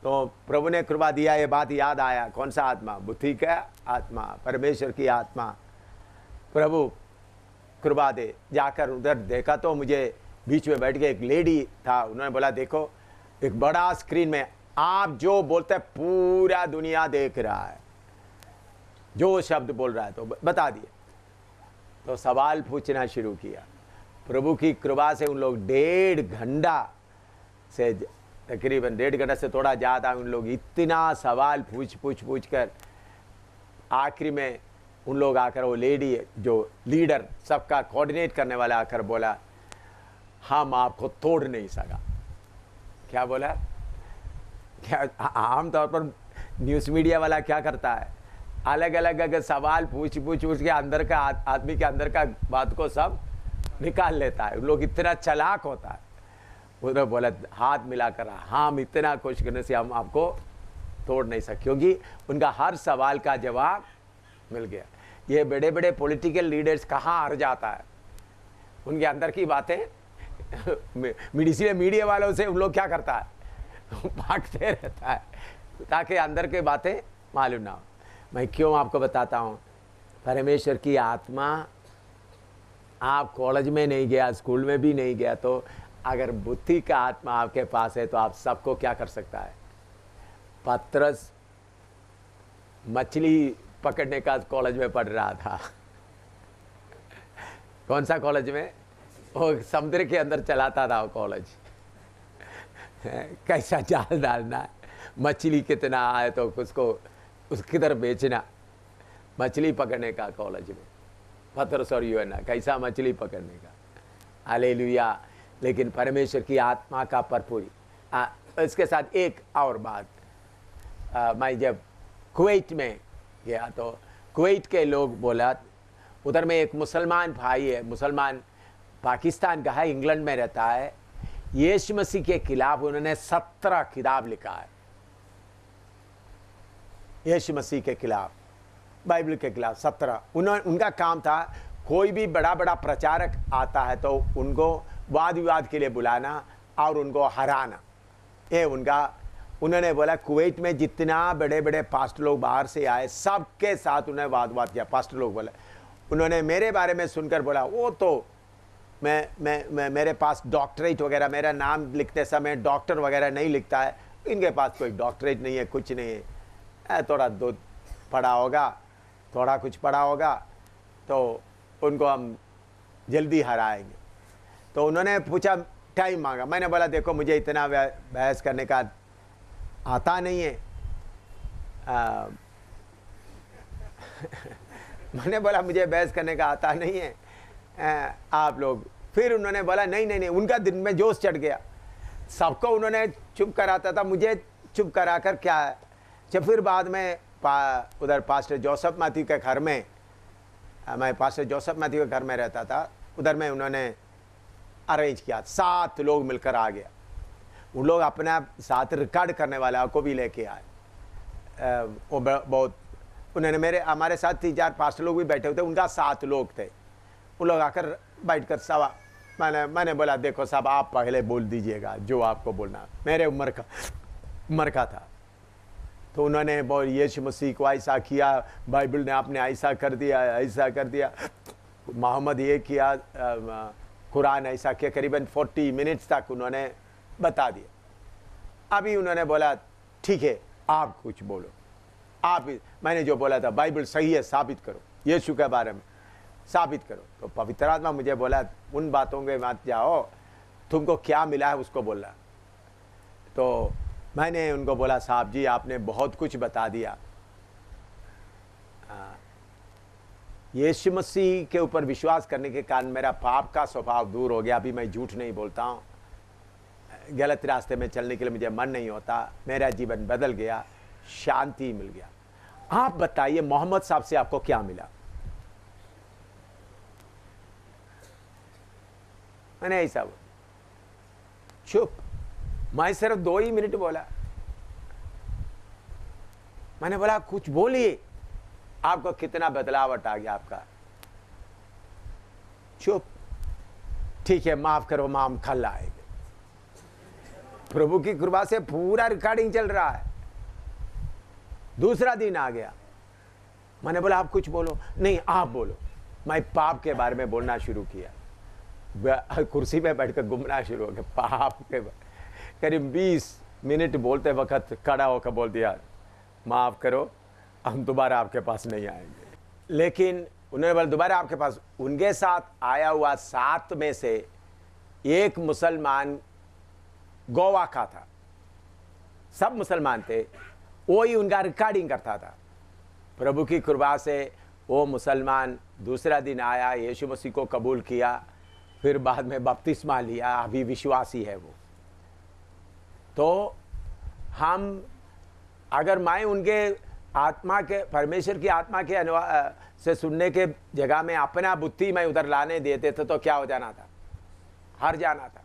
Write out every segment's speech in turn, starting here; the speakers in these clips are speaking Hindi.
तो प्रभु ने कृपा दिया, ये बात याद आया। कौन सा आत्मा? बुद्धि का आत्मा, परमेश्वर की आत्मा। प्रभु कृपा दे। जाकर उधर देखा तो मुझे बीच में बैठ के एक लेडी था, उन्होंने बोला देखो एक बड़ा स्क्रीन में आप जो बोलते हैं पूरा दुनिया देख रहा है, जो शब्द बोल रहा है तो बता दिए। तो सवाल पूछना शुरू किया। प्रभु की कृपा से उन लोग 1.5 घंटा से, तकरीबन 1.5 घंटा से थोड़ा ज़्यादा, उन लोग इतना सवाल पूछ कर आखिरी में उन लोग आकर, वो लेडी जो लीडर सबका कोऑर्डिनेट करने वाला आकर बोला हम आपको तोड़ नहीं सका। क्या बोला? क्या आमतौर पर न्यूज़ मीडिया वाला क्या करता है, अलग अलग अगर सवाल पूछ के अंदर का आदमी के अंदर का बात को सब निकाल लेता है। लोग इतना चालाक होता है। उन्होंने बोला हाथ मिलाकर हम इतना कोशिश करने से हम आपको तोड़ नहीं सकते, क्योंकि उनका हर सवाल का जवाब मिल गया। ये बड़े बड़े पॉलिटिकल लीडर्स कहाँ हार जाता है, उनके अंदर की बातें मीडिया वालों से उन लोग क्या करता है भागते रहता है ताकि अंदर की बातें मालूम ना हो। मैं क्यों आपको बताता हूँ, परमेश्वर की आत्मा, आप कॉलेज में नहीं गया, स्कूल में भी नहीं गया, तो अगर बुद्धि का आत्मा आपके पास है तो आप सबको क्या कर सकता है। पतरस मछली पकड़ने का कॉलेज में पढ़ रहा था कौन सा कॉलेज में? वो समुद्र के अंदर चलाता था वो कॉलेज कैसा जाल डालना है, मछली कितना आए तो उसको उसकी तरफ बेचना, मछली पकड़ने का कॉलेज में पतरस और यूहन्ना कैसा मछली पकड़ने का। हालेलुया। लेकिन परमेश्वर की आत्मा का भरपूरी। इसके साथ एक और बात, मैं जब कुवैत में गया तो कुवैत के लोग बोला, उधर में एक मुसलमान भाई है, मुसलमान पाकिस्तान का है, इंग्लैंड में रहता है। यीशु मसीह के खिलाफ उन्होंने 17 किताब लिखा है, यीशु मसीह के खिलाफ, बाइबल के खिलाफ 17। उनका काम था, कोई भी बड़ा बड़ा प्रचारक आता है तो उनको वाद विवाद के लिए बुलाना और उनको हराना, ये उनका। उन्होंने बोला कुवैत में जितना बड़े बड़े पास्टर लोग बाहर से आए सबके साथ उन्हें वाद विवाद किया। पास्टर लोग बोले, उन्होंने मेरे बारे में सुनकर बोला वो तो मैं मेरे पास डॉक्टरेट वगैरह, मेरा नाम लिखते समय डॉक्टर वगैरह नहीं लिखता है, इनके पास कोई डॉक्टरेट नहीं है, कुछ नहीं है, थोड़ा दूध पढ़ा होगा, थोड़ा कुछ पढ़ा होगा, तो उनको हम जल्दी हराएंगे। तो उन्होंने पूछा, टाइम मांगा। मैंने बोला देखो मुझे इतना बहस करने का आता नहीं है मैंने बोला मुझे बहस करने का आता नहीं है, आप लोग। फिर उन्होंने बोला नहीं नहीं नहीं, उनका दिन में जोश चढ़ गया, सबको उन्होंने चुप कराता था, मुझे चुप करा कर क्या है। जब फिर बाद में उधर पास्टर जोसेफ मैथ्यू के घर में, मैं पास्टर जोसेफ मैथ्यू के घर में रहता था, उधर में उन्होंने अरेंज किया, 7 लोग मिलकर आ गया। उन लोग अपना साथ रिकॉर्ड करने वाला को भी लेके आए। वो बहुत, उन्होंने हमारे साथ 3-4 पास्टर लोग भी बैठे हुए थे, उनका 7 लोग थे। उन लोग आकर बैठकर सब, मैंने बोला देखो सब आप पहले बोल दीजिएगा जो आपको बोलना, मेरे उम्र का था। तो उन्होंने बोल यीशु मसीह को ऐसा किया, बाइबल ने आपने ऐसा कर दिया, ऐसा कर दिया, मोहम्मद ये किया, कुरान ऐसा किया। करीबन 40 मिनट्स तक उन्होंने बता दिया। अभी उन्होंने बोला ठीक है आप कुछ बोलो, आप, मैंने जो बोला था बाइबल सही है, साबित करो, यीशु के बारे में साबित करो। तो पवित्र आत्मा मुझे बोला उन बातों के मत जाओ, तुमको क्या मिला है उसको बोलना। तो मैंने उनको बोला साहब जी आपने बहुत कुछ बता दिया, यीशु मसीह के ऊपर विश्वास करने के कारण मेरा पाप का स्वभाव दूर हो गया। अभी मैं झूठ नहीं बोलता हूँ, गलत रास्ते में चलने के लिए मुझे मन नहीं होता, मेरा जीवन बदल गया, शांति मिल गया। आप बताइए मोहम्मद साहब से आपको क्या मिला? मैंने ऐसा चुप, मैं सिर्फ 2 ही मिनट बोला। मैंने बोला कुछ बोलिए, आपको कितना बदलावट आ गया आपका। चुप, ठीक है माफ करो, हम कल आएंगे। प्रभु की कृपा से पूरा रिकॉर्डिंग चल रहा है। दूसरा दिन आ गया, मैंने बोला आप कुछ बोलो। नहीं आप बोलो। मैं पाप के बारे में बोलना शुरू किया। कुर्सी पे बैठकर घूमना शुरू हो गया पाप के बारे। करीब 20 मिनट बोलते वक्त खड़ा होकर बोल दिया, माफ करो, हम दोबारा आपके पास नहीं आएंगे। लेकिन उन्होंने बोला दोबारा आपके पास। उनके साथ आया हुआ 7 में से एक मुसलमान गोवा का था, सब मुसलमान थे, वो ही उनका रिकॉर्डिंग करता था। प्रभु की कृपा से वो मुसलमान दूसरा दिन आया, यीशु मसीह को कबूल किया, फिर बाद में बपतिस्मा लिया, अभी विश्वासी है वो। तो हम अगर मैं उनके आत्मा के, परमेश्वर की आत्मा के से सुनने के जगह में अपना बुद्धि में उधर लाने देते थे तो क्या हो जाना था, हार जाना था।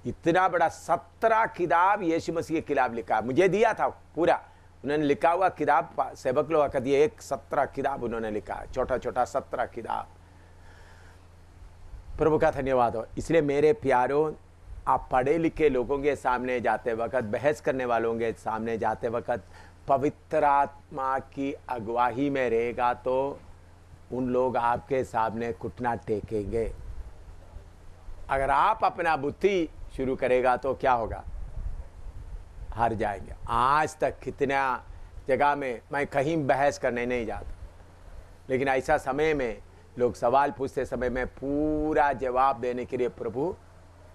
इतना बड़ा 17 किताब यीशु मसीह के खिलाफ लिखा, मुझे दिया था पूरा, उन्होंने लिखा हुआ किताब सेवक लोग का दिए, 17 किताब उन्होंने लिखा, छोटा छोटा 17 किताब। प्रभु का धन्यवाद हो। इसलिए मेरे प्यारों, आप पढ़े लिखे लोगों के सामने जाते वक्त, बहस करने वालों के सामने जाते वक्त पवित्र आत्मा की अगुवाही में रहेगा तो उन लोग आपके सामने घुटना टेकेंगे। अगर आप अपना बुद्धि शुरू करेगा तो क्या होगा, हार जाएंगे। आज तक कितना जगह में मैं कहीं बहस करने नहीं जाता, लेकिन ऐसा समय में लोग सवाल पूछते समय में पूरा जवाब देने के लिए प्रभु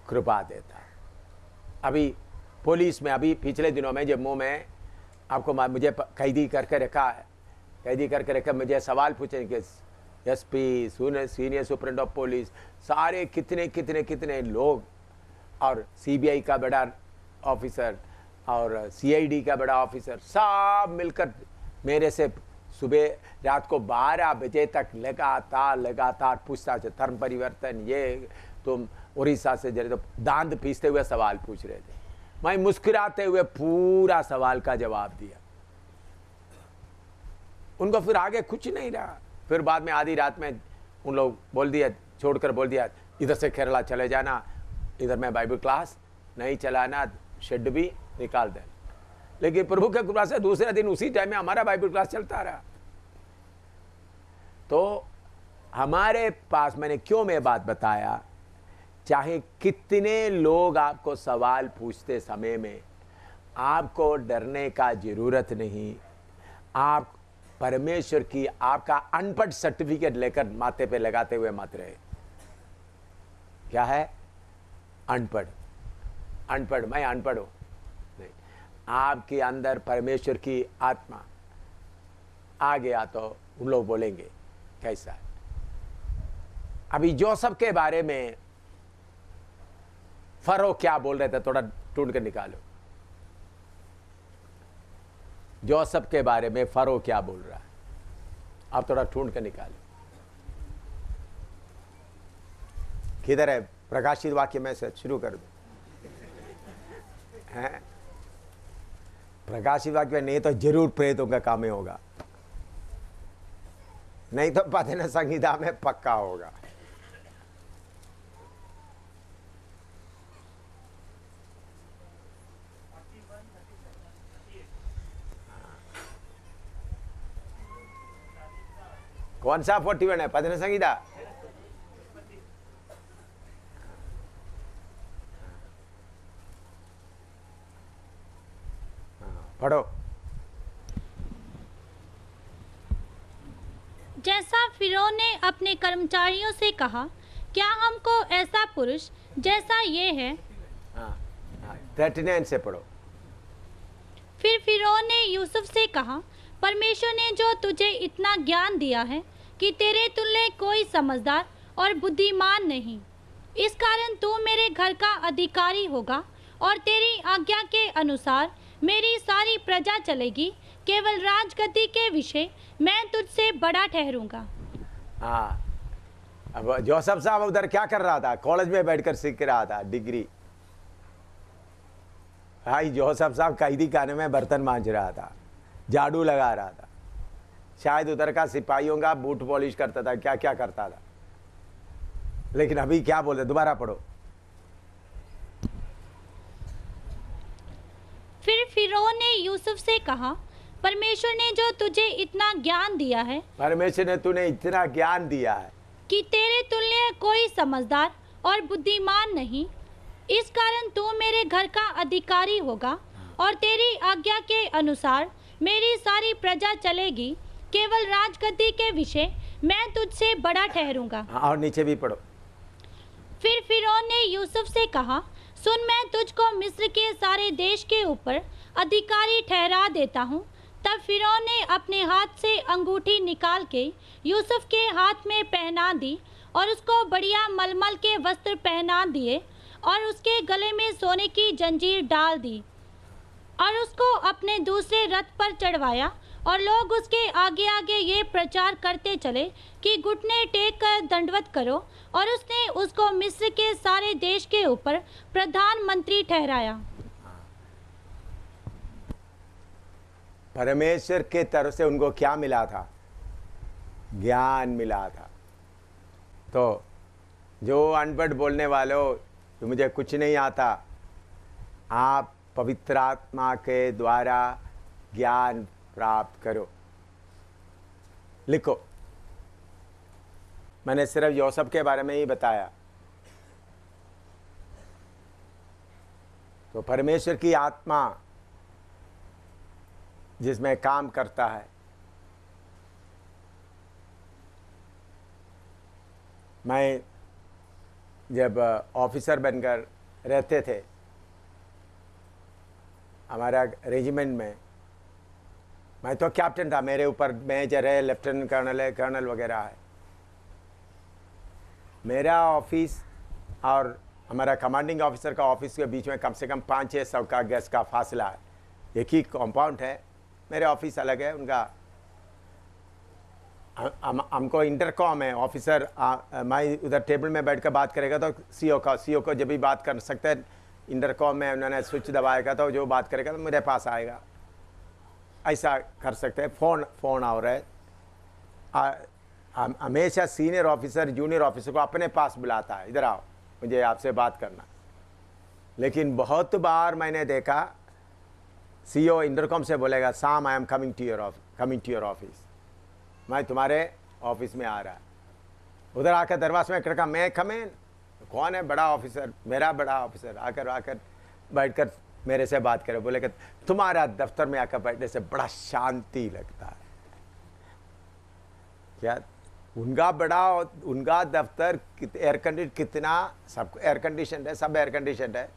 कृपा देता है। अभी पुलिस में, अभी पिछले दिनों में जम्मू में आपको मुझे कैदी करके रखा है, कैदी करके रखा, मुझे सवाल पूछे कि SP, senior superintendent of police, सारे कितने कितने कितने लोग, और सीबीआई का बड़ा ऑफिसर और सीआईडी का बड़ा ऑफिसर, सब मिलकर मेरे से सुबह रात को 12 बजे तक लगातार पूछताछ, धर्म परिवर्तन, ये तुम उड़ीसा से जरे, तो दांत पीसते हुए सवाल पूछ रहे थे। मैं मुस्कुराते हुए पूरा सवाल का जवाब दिया। उनको फिर आगे कुछ नहीं रहा। फिर बाद में आधी रात में उन लोग बोल दिया, छोड़कर बोल दिया इधर से केरला चले जाना, इधर में बाइबल क्लास नहीं चलाना, शेड भी निकाल देना। लेकिन प्रभु के कृपा से दूसरे दिन उसी टाइम में हमारा बाइबल क्लास चलता रहा। तो हमारे पास, मैंने क्यों मैं बात बताया, चाहे कितने लोग आपको सवाल पूछते समय में आपको डरने का जरूरत नहीं। आप परमेश्वर की, आपका अनपढ़ सर्टिफिकेट लेकर माथे पे लगाते हुए मत रहे। क्या है अनपढ़? अनपढ़, मैं अनपढ़ हूं नहीं, आपके अंदर परमेश्वर की आत्मा आ गया तो उन लोग बोलेंगे कैसा है। अभी जोसेफ के बारे में फरो क्या बोल रहे थे, थोड़ा ढूंढ कर निकालो। जोसेफ के बारे में फरो क्या बोल रहा है, आप थोड़ा ढूंढ कर निकालो। किधर है? प्रकाशित वाक्य में से शुरू कर दो। हैं? प्रकाशित वाक्य नहीं तो जरूर प्रेतों का काम ही होगा, नहीं तो भजन संहिता में पक्का होगा। कौन सा 41 है? भजन संहिता। पढ़ो। जैसा फिरौन ने अपने कर्मचारियों से कहा, क्या हमको ऐसा पुरुष जैसा ये है? 39 से पढ़ो। फिर फिरौन ने यूसुफ से कहा, परमेश्वर ने जो तुझे इतना ज्ञान दिया है कि तेरे तुल्य कोई समझदार और बुद्धिमान नहीं, इस कारण तू मेरे घर का अधिकारी होगा और तेरी आज्ञा के अनुसार मेरी सारी प्रजा चलेगी। केवल राजगद्दी के विषय मैं तुझसे बड़ा ठहरूंगा। हाँ, अब जोसेफ साहब उधर क्या कर रहा था? कॉलेज में बैठकर सीख रहा था डिग्री। भाई जोसेफ साहब कैदी खाने में बर्तन मांज रहा था, झाड़ू लगा रहा था, शायद उधर का सिपाहियों का बूट पॉलिश करता था, क्या क्या करता था। लेकिन अभी क्या बोल रहे, दोबारा पढ़ो। फिर फिरौन ने यूसुफ से कहा, परमेश्वर ने जो तुझे इतना ज्ञान दिया है परमेश्वर ने तूने इतना ज्ञान दिया है कि तेरे तुल्य कोई समझदार और बुद्धिमान नहीं, इस कारण तू मेरे घर का अधिकारी होगा और तेरी आज्ञा के अनुसार मेरी सारी प्रजा चलेगी। केवल राजगद्दी के विषय मैं तुझसे बड़ा ठहरूंगा। हाँ, और नीचे भी पढ़ो। फिर फिरौन ने यूसुफ से कहा, सुन, मैं तुझको मिस्र के सारे देश के ऊपर अधिकारी ठहरा देता हूँ। तब फिरौन ने अपने हाथ से अंगूठी निकाल के यूसुफ के हाथ में पहना दी और उसको बढ़िया मलमल के वस्त्र पहना दिए और उसके गले में सोने की जंजीर डाल दी और उसको अपने दूसरे रथ पर चढ़वाया। और लोग उसके आगे आगे ये प्रचार करते चले कि घुटने टेक कर दंडवत करो। और उसने उसको मिस्र के सारे देश के ऊपर प्रधानमंत्री ठहराया। परमेश्वर के तरफ से उनको क्या मिला था? ज्ञान मिला था। तो जो अनपढ़ बोलने वालों, तो मुझे कुछ नहीं आता, आप पवित्र आत्मा के द्वारा ज्ञान प्राप्त करो। लिखो, मैंने सिर्फ यूसुफ के बारे में ही बताया। तो परमेश्वर की आत्मा जिसमें काम करता है, मैं जब ऑफिसर बनकर रहते थे हमारा रेजिमेंट में, मैं तो कैप्टन था, मेरे ऊपर मेजर है, लेफ्टिनेंट कर्नल है, कर्नल वगैरह है। मेरा ऑफिस और हमारा कमांडिंग ऑफिसर का ऑफिस के बीच में कम से कम 500-600 का गज का फासला है। एक ही कंपाउंड है, मेरे ऑफिस अलग है, उनका हमको इंटरकॉम है। ऑफिसर मैं उधर टेबल में बैठ कर बात करेगा तो सीओ को जब भी बात कर सकते हैं, इंटरकॉम में उन्होंने स्विच दबाएगा तो जो बात करेगा तो मेरे पास आएगा। ऐसा कर सकते हैं। फ़ोन आ रहा है, हमेशा सीनियर ऑफिसर जूनियर ऑफिसर को अपने पास बुलाता है, इधर आओ, मुझे आपसे बात करना। लेकिन बहुत बार मैंने देखा सीईओ इंटरकॉम से बोलेगा, Sam I am coming to your office, मैं तुम्हारे ऑफिस में आ रहा। उधर आकर दरवाजे में खड़ा, मैं कमेन, कौन है? बड़ा ऑफिसर, मेरा बड़ा ऑफिसर आकर बैठकर मेरे से बात करे। बोले कि तुम्हारा दफ्तर में आकर बैठने से बड़ा शांति लगता है। क्या उनका दफ्तर एयर कंडीशन कितना, सब एयर कंडीशन है, सब एयर कंडीशन है,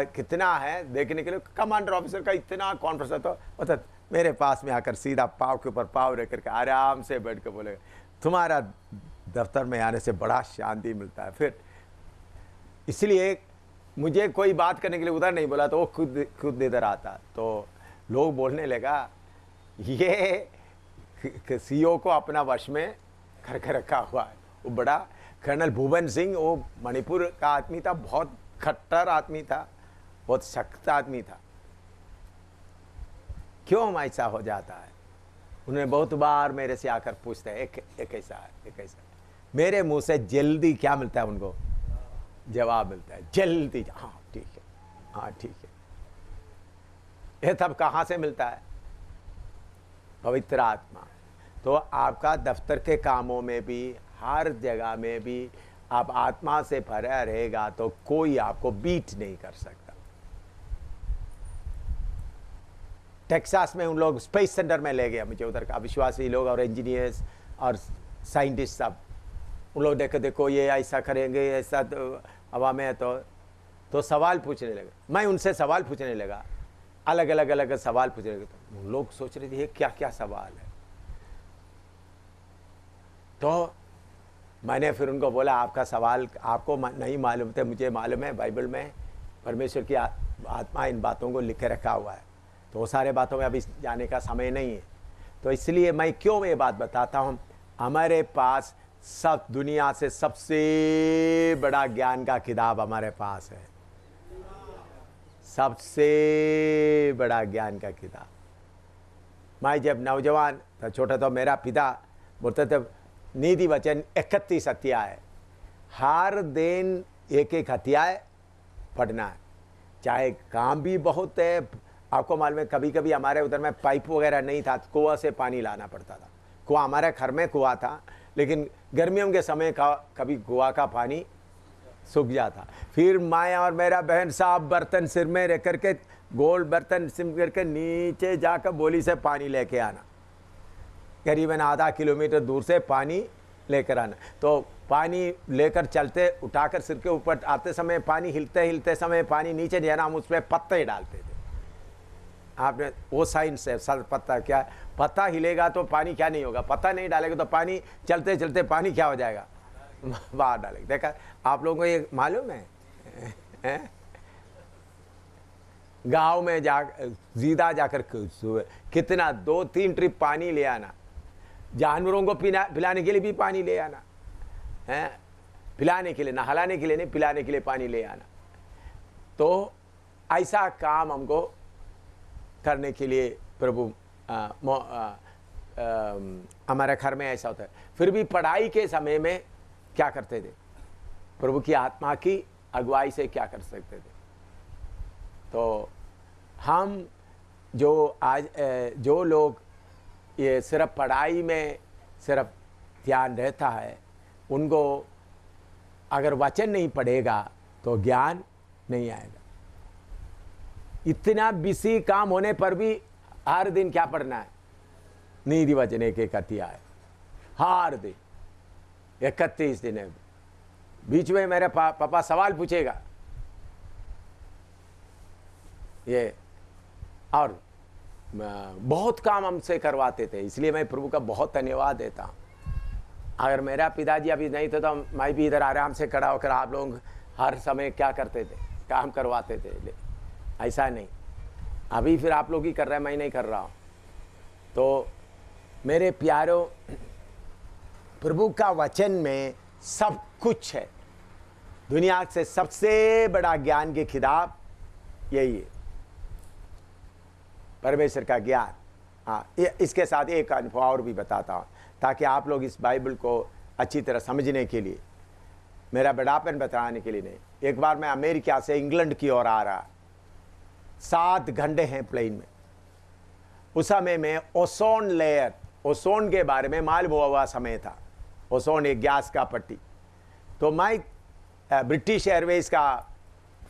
कितना है देखने के लिए। कमांडर ऑफिसर का इतना कॉन्फ्रेंस होता मेरे पास में आकर सीधा पाव के ऊपर पाव रख करके आराम से बैठ कर बोलेगा, तुम्हारा दफ्तर में आने से बड़ा शांति मिलता है। फिर इसलिए मुझे कोई बात करने के लिए उधर नहीं बोला तो वो खुद इधर आता। तो लोग बोलने लगा, ये सीईओ को अपना वश में करके रखा हुआ है। वो बड़ा कर्नल भूवन सिंह, वो मणिपुर का आदमी था, बहुत खट्टर आदमी था, बहुत सख्त आदमी था। क्यों ऐसा हो जाता है? उन्होंने बहुत बार मेरे से आकर पूछते हैं, एक ऐसा है, एक ऐसा है। मेरे मुंह से जल्दी क्या मिलता है उनको? जवाब मिलता है जल्दी, हाँ ठीक है, हाँ ठीक है। ये सब कहाँ से मिलता है? पवित्र आत्मा। तो आपका दफ्तर के कामों में भी, हर जगह में भी आप आत्मा से भरा रहेगा तो कोई आपको बीट नहीं कर सकता। टेक्सास में उन लोग स्पेस सेंटर में ले गया मुझे, उधर का विश्वासी लोग और इंजीनियर्स और साइंटिस्ट सब। उन लोग देखो ये ऐसा करेंगे, ऐसा तो हवा में है तो सवाल पूछने लगे। मैं उनसे सवाल पूछने लगा, अलग सवाल पूछने लगे। तो लोग सोच रहे थे ये क्या क्या सवाल है। तो मैंने फिर उनको बोला, आपका सवाल आपको नहीं मालूम थे, मुझे मालूम है, बाइबल में परमेश्वर की आत्मा इन बातों को लिख के रखा हुआ है। तो वो सारे बातों में अभी जाने का समय नहीं है। तो इसलिए मैं क्यों ये बात बताता हूँ, हमारे पास सब दुनिया से सबसे बड़ा ज्ञान का किताब हमारे पास है, सबसे बड़ा ज्ञान का किताब। मैं जब नौजवान था, छोटा तो मेरा पिता बोलते थे नीति वचन 31 अध्याय, हर दिन एक अध्याय पढ़ना है। चाहे काम भी बहुत है, आपको मालूम है कभी कभी हमारे उधर में पाइप वगैरह नहीं था, कुआं से पानी लाना पड़ता था। कुआं, हमारे घर में कुआं था, लेकिन गर्मियों के समय का कभी कुआं का पानी सूख जाता। फिर माया और मेरा बहन साहब बर्तन सिर में रख करके, गोल बर्तन सिर करके नीचे जाकर बोली से पानी लेके आना, करीबन आधा किलोमीटर दूर से पानी लेकर आना। तो पानी लेकर चलते, उठाकर सिर के ऊपर आते समय पानी, हिलते हिलते समय पानी नीचे नहीं आना, हम उसमें पत्ते डालते थे। आपने वो साइंस है, सर पत्ता क्या, पत्ता हिलेगा तो पानी क्या नहीं होगा, पत्ता नहीं डालेगा तो पानी चलते चलते पानी क्या हो जाएगा, बाहर डालेगा। देखा आप लोगों को ये मालूम है? गांव में जा सीधा जाकर कितना 2-3 ट्रिप पानी ले आना, जानवरों को पिलाने के लिए भी पानी ले आना है, पिलाने के लिए, नहलाने के लिए नहीं, पिलाने के लिए पानी ले आना। तो ऐसा काम हमको करने के लिए प्रभु हमारे घर में ऐसा होता है। फिर भी पढ़ाई के समय में क्या करते थे, प्रभु की आत्मा की अगुवाई से क्या कर सकते थे। तो हम जो लोग ये सिर्फ पढ़ाई में सिर्फ ध्यान रहता है, उनको अगर वचन नहीं पढ़ेगा तो ज्ञान नहीं आएगा। इतना बिजी काम होने पर भी हर दिन क्या पढ़ना है, नीति वचन एक अध्याय, हर दिन 31 दिन है। बीच में मेरे पापा सवाल पूछेगा ये, और बहुत काम हमसे करवाते थे, इसलिए मैं प्रभु का बहुत धन्यवाद देता हूँ। अगर मेरा पिताजी अभी नहीं थे तो मैं भी इधर आराम से खड़ा होकर आप लोग हर समय क्या करते थे, काम करवाते थे। ऐसा नहीं, अभी फिर आप लोग ही कर रहे हैं, मैं नहीं कर रहा हूँ। तो मेरे प्यारों, प्रभु का वचन में सब कुछ है। दुनिया से सबसे बड़ा ज्ञान की किताब यही है, परमेश्वर का ज्ञान। हाँ, इसके साथ एक अनुभव और भी बताता हूँ ताकि आप लोग इस बाइबल को अच्छी तरह समझने के लिए, मेरा बड़ापन बताने के लिए नहीं। एक बार मैं अमेरिका से इंग्लैंड की ओर आ रहा, 7 घंटे हैं प्लेन में। उस समय में ओजोन लेयर, ओजोन के बारे में मालूम हुआ समय था। ओजोन एक गैस का पट्टी। तो मैं ब्रिटिश एयरवेज का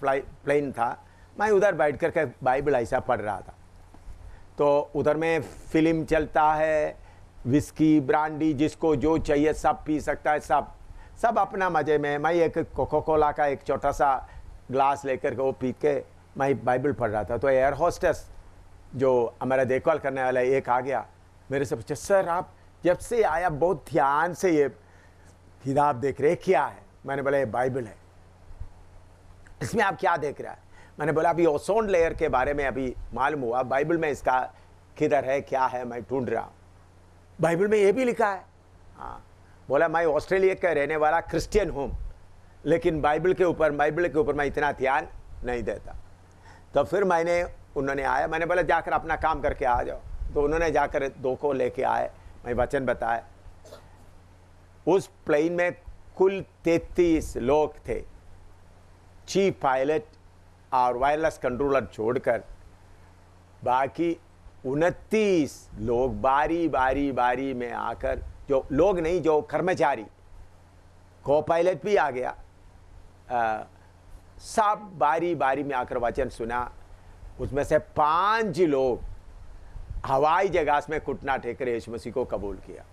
प्लेन था, मैं उधर बैठ करके बाइबल ऐसा पढ़ रहा था। तो उधर में फिल्म चलता है, विस्की ब्रांडी, जिसको जो चाहिए सब पी सकता है, सब अपना मज़े में। मैं एक कोका कोला का एक छोटा सा ग्लास लेकर के वो पी के मैं बाइबल पढ़ रहा था। तो एयर होस्टेस जो हमारा देखभाल करने वाला एक आ गया, मेरे से पूछा, सर आप जब से आया बहुत ध्यान से ये किताब देख रहे, क्या है? मैंने बोला ये बाइबल है। इसमें आप क्या देख रहा है? मैंने बोला अभी ओजोन लेयर के बारे में अभी मालूम हुआ, बाइबल में इसका किधर है, क्या है, मैं ढूंढ रहा हूँ। बाइबल में ये भी लिखा है। हाँ, बोला मैं ऑस्ट्रेलिया का रहने वाला क्रिश्चियन हूँ, लेकिन बाइबल के ऊपर मैं इतना ध्यान नहीं देता। तो फिर उन्होंने आया, मैंने बोला जाकर अपना काम करके आ जाओ। तो उन्होंने जाकर 2 को लेके आए, मैं वचन बताया। उस प्लेन में कुल 33 लोग थे, चीफ पायलट और वायरलेस कंट्रोलर छोड़कर। बाकी 29 लोग बारी में आकर, जो लोग नहीं, जो कर्मचारी, को पायलट भी आ गया, सब बारी में आकर वचन सुना। उसमें से 5 लोग हवाई जहाज में घुटना टेकर यीशु मसीह को कबूल किया।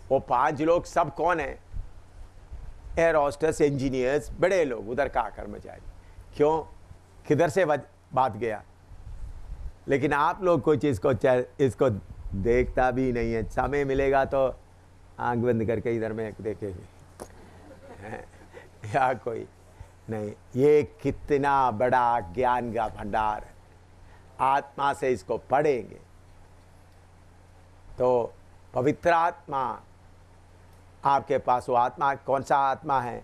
वो 5 लोग सब कौन है? एयर होस्टेस, इंजीनियर्स, बड़े लोग, उधर का कर्मचारी। क्यों? किधर से बात गया? लेकिन आप लोग कोई चीज़ को इसको देखता भी नहीं है। समय मिलेगा तो आंख बंद करके इधर में देखेंगे या कोई नहीं। ये कितना बड़ा ज्ञान का भंडार है। आत्मा से इसको पढ़ेंगे तो पवित्र आत्मा आपके पास, वो आत्मा कौन सा आत्मा है?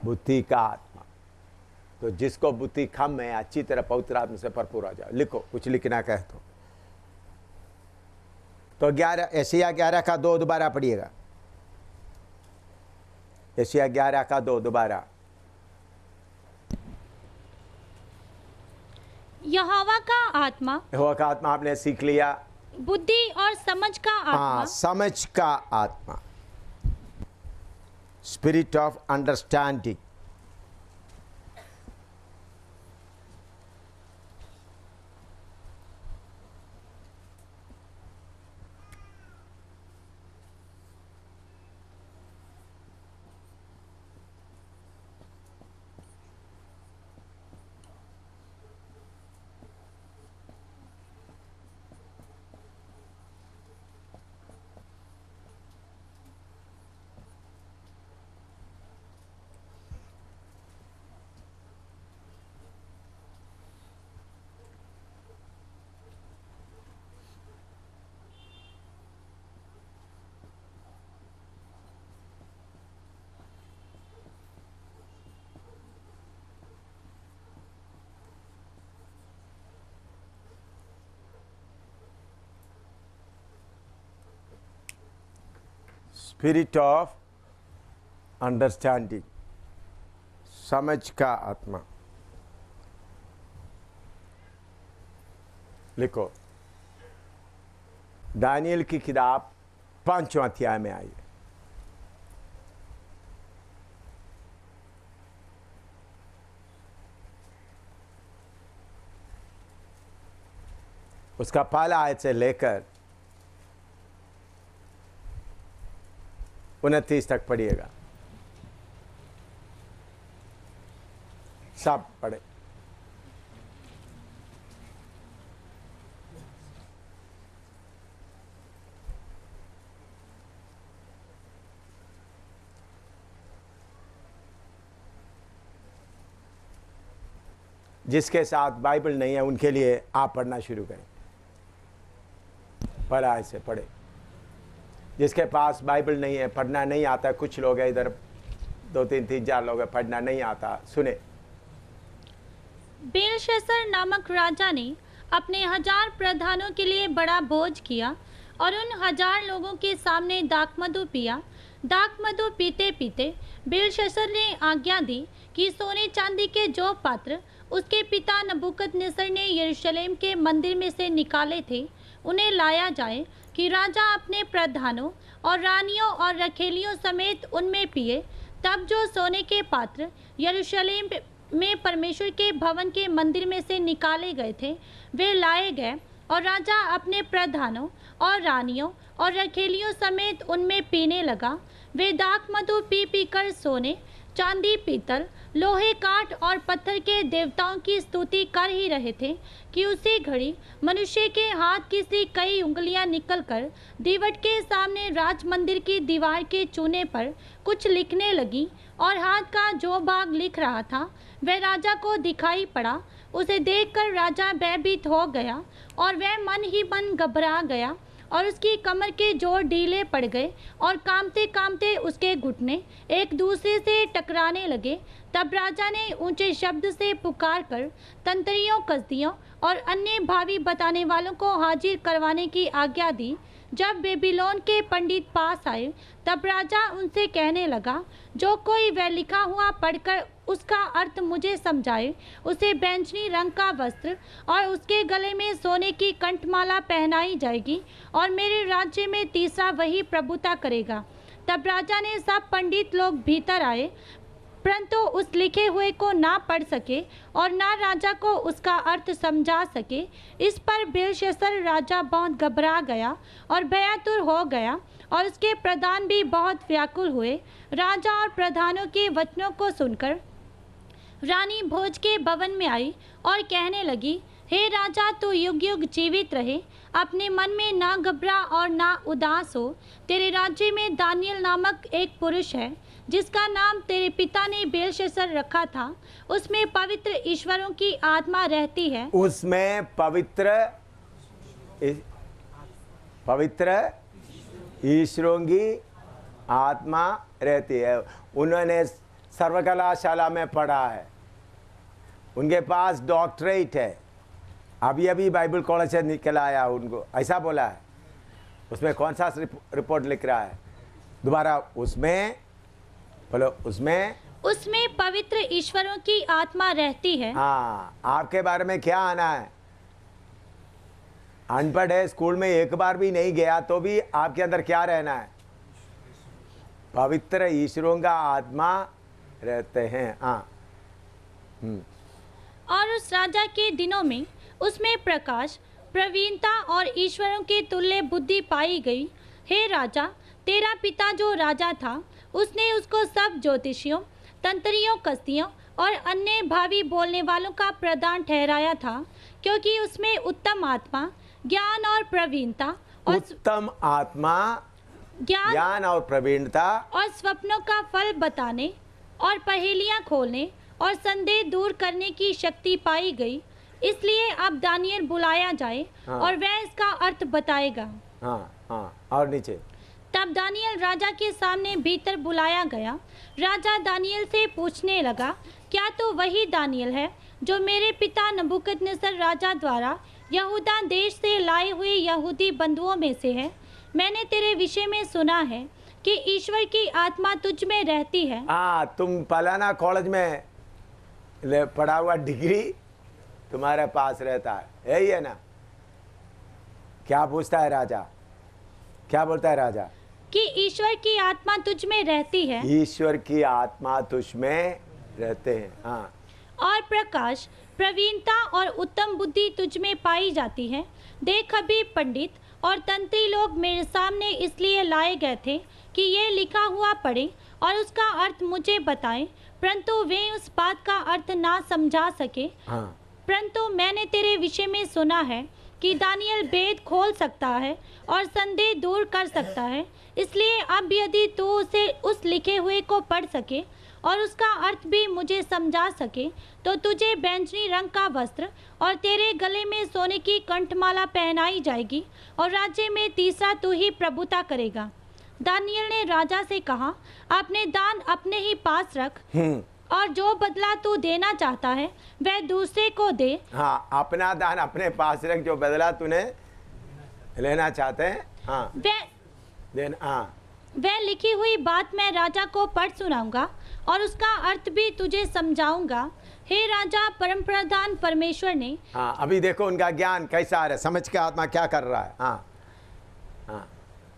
बुद्धि का आत्मा। तो जिसको बुद्धि कम है, अच्छी तरह पवित्र आत्मा से भरपूर हो जाओ। लिखो, कुछ लिखना कह तो 11 एशिया 11 का 2 दोबारा पढ़िएगा। एशिया 11 का 2 दोबारा। यहोवा का आत्मा, यहोवा का आत्मा आपने सीख लिया। बुद्धि और समझ का आत्मा, हाँ, समझ का आत्मा, spirit of understanding. Spirit of understanding, समझ का आत्मा। लिखो, दानियल की किताब 5वां अध्याय में आई। उसका पहला आयत से लेकर 29 तक पढ़िएगा। सब पढ़े। जिसके साथ बाइबल नहीं है उनके लिए आप पढ़ना शुरू करें। पढ़ा ऐसे पढ़े। जिसके पास बाइबल नहीं है, पढ़ना नहीं आता, कुछ लोग हैं इधर 2-3-4 लोग हैं, पढ़ना नहीं आता, सुने। बेलशस्सर नामक राजा ने अपने 1000 प्रधानों के लिए बड़ा भोज किया और उन 1000 लोगों के सामने दाखमधु पिया। दाखमधु पीते पीते बेलशस्सर ने आज्ञा दी कि सोने चांदी के जो पात्र उसके पिता नबूकदनेस्सर ने यरूशलेम के मंदिर में से निकाले थे उन्हें लाया जाए, कि राजा अपने प्रधानों और रानियों और रखेलियों समेत उनमें पिए। तब जो सोने के पात्र यरूशलेम में परमेश्वर के भवन के मंदिर में से निकाले गए थे वे लाए गए, और राजा अपने प्रधानों और रानियों और रखेलियों समेत उनमें पीने लगा। वे दाखमधु पी पीकर सोने, चांदी, पीतल, लोहे, काठ और पत्थर के देवताओं की स्तुति कर ही रहे थे कि उसी घड़ी मनुष्य के हाथ की सी कई उंगलियां निकलकर दीवट के सामने राज मंदिर की दीवार के चूने पर कुछ लिखने लगी, और हाथ का जो भाग लिख रहा था वह राजा को दिखाई पड़ा। उसे देखकर राजा भयभीत हो गया और वह मन ही मन घबरा गया, और उसकी कमर के जोड़ ढीले पड़ गए और कांपते कांपते उसके घुटने एक दूसरे से टकराने लगे। तब राजा ने ऊंचे शब्द से पुकार कर तंत्रियों, कसदियों और अन्य भावी बताने वालों को हाजिर करवाने की आज्ञा दी। जब बेबीलोन के पंडित पास आए तब राजा उनसे कहने लगा, जो कोई वह लिखा हुआ पढ़कर उसका अर्थ मुझे समझाए, उसे बैंगनी रंग का वस्त्र और उसके गले में सोने की कंठमाला पहनाई जाएगी, और मेरे राज्य में तीसरा वही प्रभुता करेगा। तब राजा ने सब पंडित लोग भीतर आए, परंतु उस लिखे हुए को ना पढ़ सके और ना राजा को उसका अर्थ समझा सके। इस पर बेलशस्सर राजा बहुत घबरा गया और भयातुर हो गया, और उसके प्रधान भी बहुत व्याकुल हुए। राजा और प्रधानों के वचनों को सुनकर रानी भोज के भवन में आई और कहने लगी, हे राजा, तू युग युग जीवित रहे, अपने मन में ना घबरा और ना उदास हो। तेरे राज्य में दानियल नामक एक पुरुष है, जिसका नाम तेरे पिता ने बेलशस्सर रखा था। उसमें पवित्र ईश्वरों की आत्मा रहती है। उसमें पवित्र ईश्वरों की आत्मा रहती है। उन्होंने सर्वकलाशाला में पढ़ा है, उनके पास डॉक्टरेट है, अभी अभी बाइबल कॉलेज से निकल आया उनको, ऐसा बोला है। उसमें कौन सा रिपोर्ट लिख रहा है दोबारा? उसमें बोलो, उसमें उसमें पवित्र ईश्वरों की आत्मा रहती है। हाँ, आपके बारे में क्या आना है? अनपढ़ है, स्कूल में एक बार भी नहीं गया, तो भी आपके अंदर क्या रहना है? पवित्र ईश्वरों का आत्मा रहते हैं। हाँ। और उस राजा के दिनों में उसमें प्रकाश, प्रवीणता और ईश्वरों के तुल्य बुद्धि पाई गई। हे राजा, तेरा पिता जो राजा था, उसने उसको सब ज्योतिषियों, तंत्रियों, कसदियों और अन्य भावी बोलने वालों का प्रधान ठहराया था, क्योंकि उसमें उत्तम आत्मा, ज्ञान और प्रवीणता और उत्तम आत्मा, ज्ञान और प्रवीणता और स्वप्नों का फल बताने और पहेलियां खोलने और संदेह दूर करने की शक्ति पाई गई। इसलिए अब दानियल बुलाया जाए। हाँ। और वह इसका अर्थ बताएगा। हाँ हाँ, और नीचे। तब दानियल राजा के सामने भीतर बुलाया गया। राजा दानियल से पूछने लगा, क्या तो वही दानियल है जो मेरे पिता नबूकदनेस्सर राजा द्वारा यहूदा देश से लाए हुए यहूदी बंधुओं में से है? मैंने तेरे विषय में सुना है कि ईश्वर की आत्मा तुझ में रहती है। हाँ, तुम फलाना कॉलेज में पढ़ा हुआ डिग्री तुम्हारे पास रहता है, यही है ना? क्या पूछता है राजा? क्या बोलता है राजा? कि ईश्वर की आत्मा तुझ में रहती है। ईश्वर की आत्मा तुझ में रहते हैं। हाँ। और प्रकाश, प्रवीणता और उत्तम बुद्धि तुझ में पाई जाती है। देख, अभी पंडित और तंत्री लोग मेरे सामने इसलिए लाए गए थे कि ये लिखा हुआ पढ़े और उसका अर्थ मुझे बताएं, परंतु वे उस बात का अर्थ ना समझा सके। हाँ। परंतु मैंने तेरे विषय में सुना है कि दानियल वेद खोल सकता है और संदेह दूर कर सकता है। इसलिए अब यदि तू उसे उस लिखे हुए को पढ़ सके और उसका अर्थ भी मुझे समझा सके, तो तुझे बैंगनी रंग का वस्त्र और तेरे गले में सोने की कंठमाला पहनाई जाएगी और राज्य में तीसरा तू ही प्रभुता करेगा। दानियल ने राजा से कहा, अपने दान अपने ही पास रख और जो बदला तू देना चाहता है वह दूसरे को दे। हाँ, अपना दान अपने पास रख, जो बदला तूने लेना चाहते हैं हाँ देना। हाँ, वह लिखी हुई बात मैं राजा को पढ़ सुनाऊंगा और उसका अर्थ भी तुझे समझाऊंगा। हे राजा, परम प्रधान परमेश्वर ने। हाँ, अभी देखो उनका ज्ञान कैसा आ रहा है, समझ के आत्मा क्या कर रहा है। हाँ हाँ,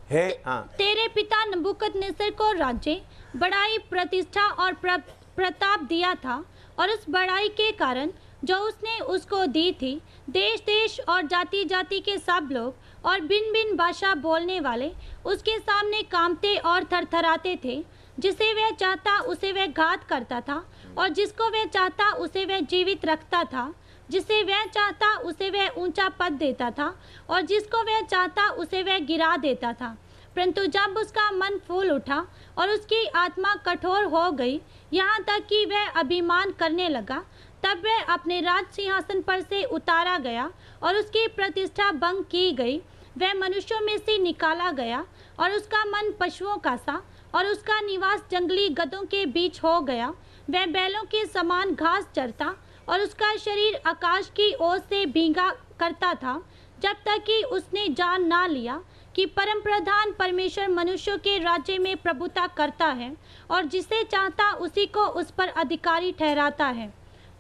हे हाँ, तेरे पिता नबूकदनेस्सर को राज्य, बड़ाई, प्रतिष्ठा और प्रताप दिया था, और उस बड़ाई के कारण जो उसने उसको दी थी, देश देश और जाति जाति के सब लोग और भिन्न भिन्न भाषा बोलने वाले उसके सामने कांपते और थरथराते थे। जिसे वह चाहता उसे वह घात करता था और जिसको वह चाहता उसे वह जीवित रखता था। जिसे वह चाहता उसे वह ऊंचा पद देता था और जिसको वह चाहता उसे वह गिरा देता था। परंतु जब उसका मन फूल उठा और उसकी आत्मा कठोर हो गई, यहाँ तक कि वह अभिमान करने लगा, तब वह अपने राज सिंहासन पर से उतारा गया और उसकी प्रतिष्ठा भंग की गई। वह मनुष्यों में से निकाला गया और उसका मन पशुओं का सा और उसका निवास जंगली गधों के बीच हो गया। वह बैलों के समान घास चरता और उसका शरीर आकाश की ओर से भींगा करता था, जब तक कि उसने जान ना लिया कि परम प्रधान परमेश्वर मनुष्यों के राज्य में प्रभुता करता है और जिसे चाहता उसी को उस पर अधिकारी ठहराता है।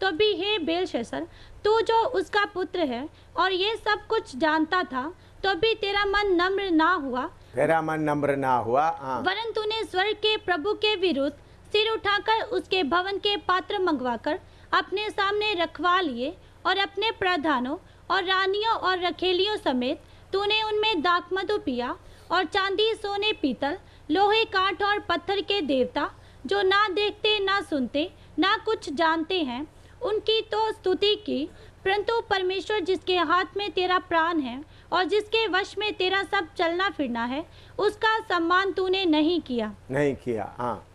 तो भी हे बेलशस्सर, तू जो उसका पुत्र है और ये सब कुछ जानता था, तो भी तेरा मन नम्र ना हुआ। तेरा मन नम्र ना हुआ। वरन तूने स्वर्ग के प्रभु के विरुद्ध सिर उठाकर उसके भवन के पात्र मंगवाकर अपने सामने रखवा लिए और अपने प्रधानों और रानियों और रखेलियों समेत तूने उनमें दाखमधु पिया और चांदी, सोने, पीतल, लोहे, काठ और पत्थर के देवता, जो ना देखते ना सुनते ना कुछ जानते हैं, उनकी तो स्तुति की। परंतु परमेश्वर जिसके हाथ में तेरा प्राण है और जिसके वश में तेरा सब चलना फिरना है, उसका सम्मान तूने नहीं किया। हाँ।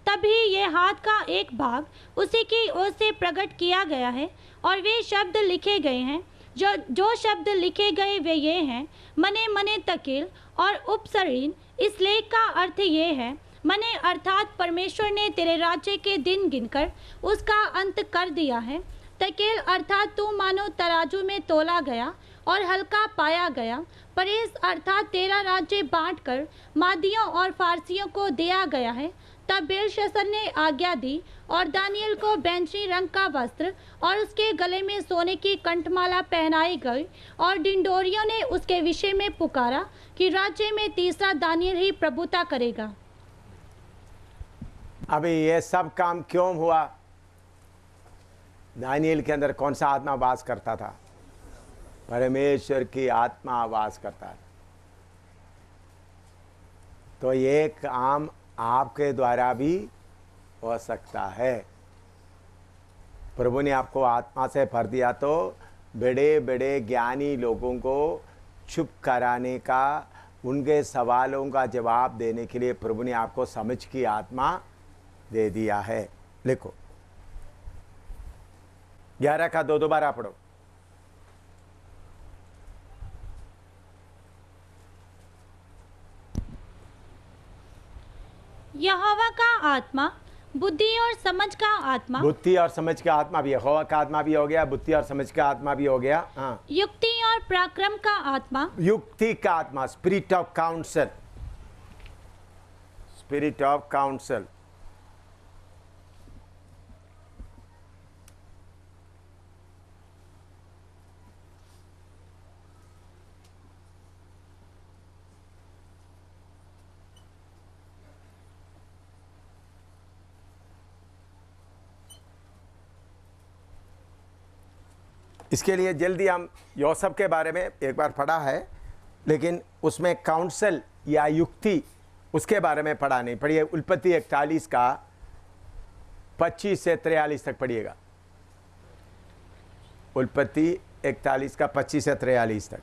तभी ये हाथ का एक भाग उसी की ओर से प्रकट किया गया है और वे शब्द लिखे गए हैं। जो शब्द लिखे गए वे ये हैं, मने मने तकील और उपसरीन। इस लेख का अर्थ ये है, मने अर्थात परमेश्वर ने तेरे राज्य के दिन गिनकर उसका अंत कर दिया है। तकेल अर्थात तू मानो तराजू में तोला गया और हल्का पाया गया। परेस अर्थात तेरा राज्य बांटकर मादियों और फारसियों को दिया गया है। तब बेलशस्सर ने आज्ञा दी और दानियल को बैंगनी रंग का वस्त्र और उसके गले में सोने की कंठमाला पहनाई गई और डिंडोरियों ने उसके विषय में पुकारा कि राज्य में तीसरा दानियल ही प्रभुता करेगा। अभी ये सब काम क्यों हुआ? दानियल के अंदर कौन सा आत्मा वास करता था? परमेश्वर की आत्मा वास करता था। तो ये काम आपके द्वारा भी हो सकता है। प्रभु ने आपको आत्मा से भर दिया तो बड़े बड़े ज्ञानी लोगों को चुप कराने का, उनके सवालों का जवाब देने के लिए प्रभु ने आपको समझ की आत्मा दे दिया है। लिखो 11 का 2 दोबारा पढ़ो। यहोवा का आत्मा बुद्धि और समझ का आत्मा, बुद्धि और समझ का आत्मा भी, यहोवा का आत्मा भी हो गया, बुद्धि और समझ का आत्मा भी हो गया। हाँ, युक्ति और पराक्रम का आत्मा, युक्ति का आत्मा, spirit of counsel, spirit of counsel. इसके लिए जल्दी हम यूसुफ के बारे में एक बार पढ़ा है, लेकिन उसमें काउंसल या युक्ति उसके बारे में पढ़ा नहीं। पढ़िए उत्पत्ति 41 का 25 से 43 तक पढ़िएगा। उत्पत्ति 41 का 25 से 43 तक।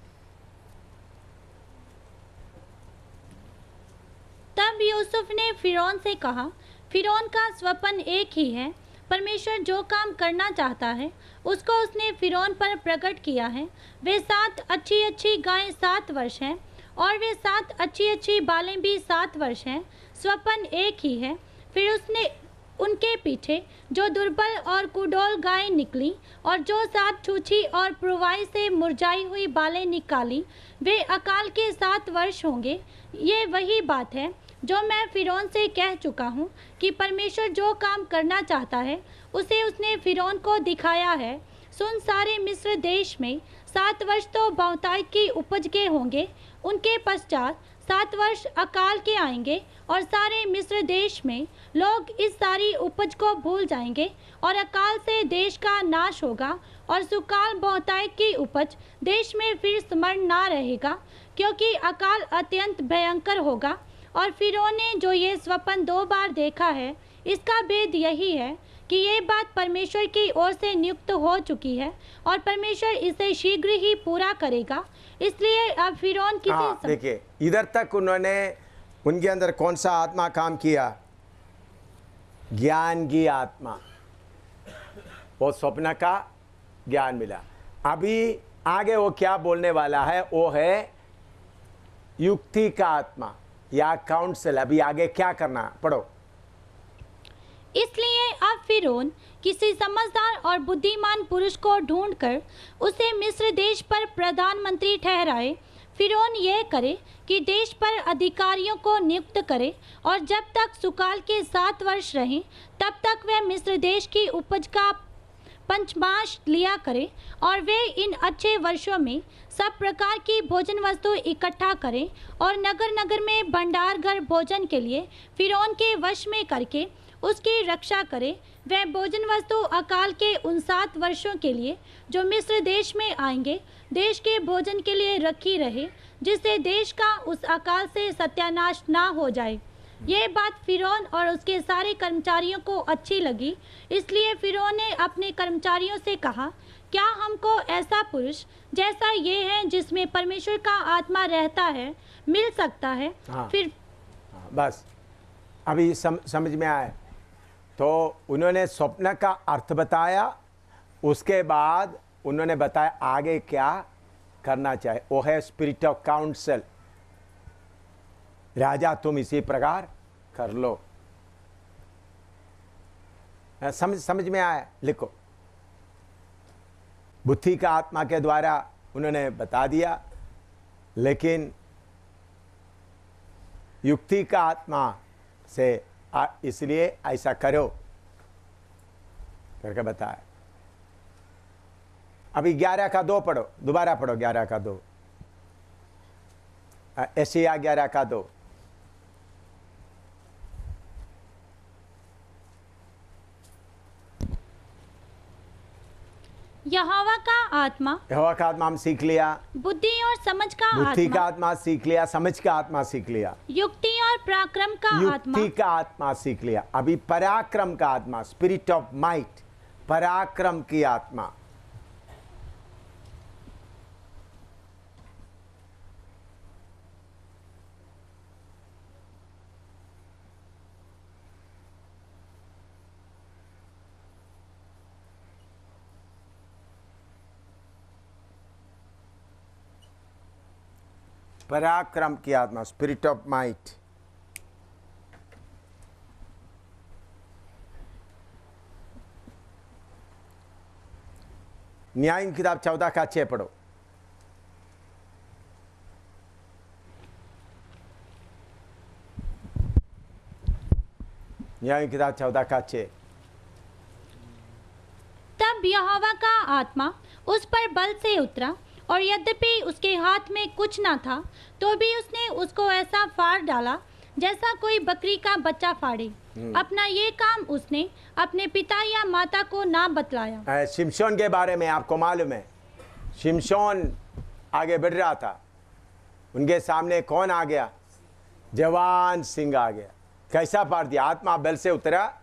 तब यूसुफ ने फिरौन से कहा, फिरौन का स्वप्न एक ही है, परमेश्वर जो काम करना चाहता है उसको उसने फिरौन पर प्रकट किया है। वे 7 अच्छी अच्छी गायें 7 वर्ष हैं और वे 7 अच्छी अच्छी बालें भी 7 वर्ष हैं। स्वप्न एक ही है। फिर उसने उनके पीछे जो दुर्बल और कुडोल गायें निकली और जो 7 छूछी और पुरवाई से मुरझाई हुई बालें निकाली, वे अकाल के 7 वर्ष होंगे। ये वही बात है जो मैं फिरौन से कह चुका हूँ कि परमेश्वर जो काम करना चाहता है उसे उसने फिरौन को दिखाया है। सुन, सारे मिस्र देश में 7 वर्ष तो बहुतायत की उपज के होंगे, उनके पश्चात 7 वर्ष अकाल के आएंगे और सारे मिस्र देश में लोग इस सारी उपज को भूल जाएंगे और अकाल से देश का नाश होगा और सुकाल बहुतायत की उपज देश में फिर स्मरण ना रहेगा, क्योंकि अकाल अत्यंत भयंकर होगा। और फिरौन ने जो ये स्वप्न 2 बार देखा है, इसका भेद यही है कि ये बात परमेश्वर की ओर से नियुक्त हो चुकी है और परमेश्वर इसे शीघ्र ही पूरा करेगा। इसलिए अब फिरौन किसी देखिए इधर तक उन्होंने उनके अंदर कौन सा आत्मा काम किया? ज्ञान की आत्मा, वो स्वप्न का ज्ञान मिला। अभी आगे वो क्या बोलने वाला है, वो है युक्ति का आत्मा या काउंसिल। अभी आगे क्या करना, पढ़ो। इसलिए अब फिरौन किसी समझदार और बुद्धिमान पुरुष को ढूंढकर उसे मिस्र देश पर प्रधानमंत्री ठहराए। फिरौन यह करे कि देश पर अधिकारियों को नियुक्त करे और जब तक सुकाल के 7 वर्ष रहें तब तक वह मिस्र देश की उपज का पंचमाश लिया करे और वे इन अच्छे वर्षों में सब प्रकार की भोजन वस्तु इकट्ठा करें और नगर नगर में भंडारघर भोजन के लिए फिरौन के वश में करके उसकी रक्षा करे। वह भोजन वस्तु अकाल के उन 7 वर्षों के लिए जो मिस्र देश में आएंगे, देश के भोजन के लिए रखी रहे, जिससे देश का उस अकाल से सत्यानाश ना हो जाए। यह बात फिरौन और उसके सारे कर्मचारियों को अच्छी लगी। इसलिए फिरौन ने अपने कर्मचारियों से कहा, क्या हमको ऐसा पुरुष जैसा ये है जिसमें परमेश्वर का आत्मा रहता है मिल सकता है? फिर बस अभी समझ में आया। तो उन्होंने स्वप्न का अर्थ बताया, उसके बाद उन्होंने बताया आगे क्या करना चाहिए। वो है स्पिरिट ऑफ काउंसिल। राजा तुम इसी प्रकार कर लो। समझ में आया? लिखो। बुद्धि का आत्मा के द्वारा उन्होंने बता दिया, लेकिन युक्ति का आत्मा से इसलिए ऐसा करो करके बताया। अभी 11 का 2 पढ़ो, दोबारा पढ़ो 11 का 2, एशिया 11 का 2। यहोवा का आत्मा हम सीख लिया, बुद्धि और समझ का बुद्धि का आत्मा, आत्मा सीख लिया, समझ का आत्मा सीख लिया, युक्ति और पराक्रम का आत्मा, युक्ति का आत्मा सीख लिया। अभी पराक्रम का आत्मा, स्पिरिट ऑफ माइट, पराक्रम की आत्मा। पराक्रम की आत्मा, स्पिरिट ऑफ माइट। न्याय की किताब 14 का 6 पढ़ो। न्याय की किताब 14 का 6। तब यहोवा का आत्मा उस पर बल से उतरा, और यद्यपि उसके हाथ में कुछ न था, तो भी उसने उसको ऐसा फाड़ डाला जैसा कोई बकरी का बच्चा फाड़े। अपना ये काम उसने अपने पिता या माता को ना बतलाया। शिमशोन के बारे में आपको मालूम है, शिमशोन आगे बढ़ रहा था, उनके सामने कौन आ गया? जवान सिंह आ गया। कैसा फाड़ दिया? आत्मा बल से उतरा,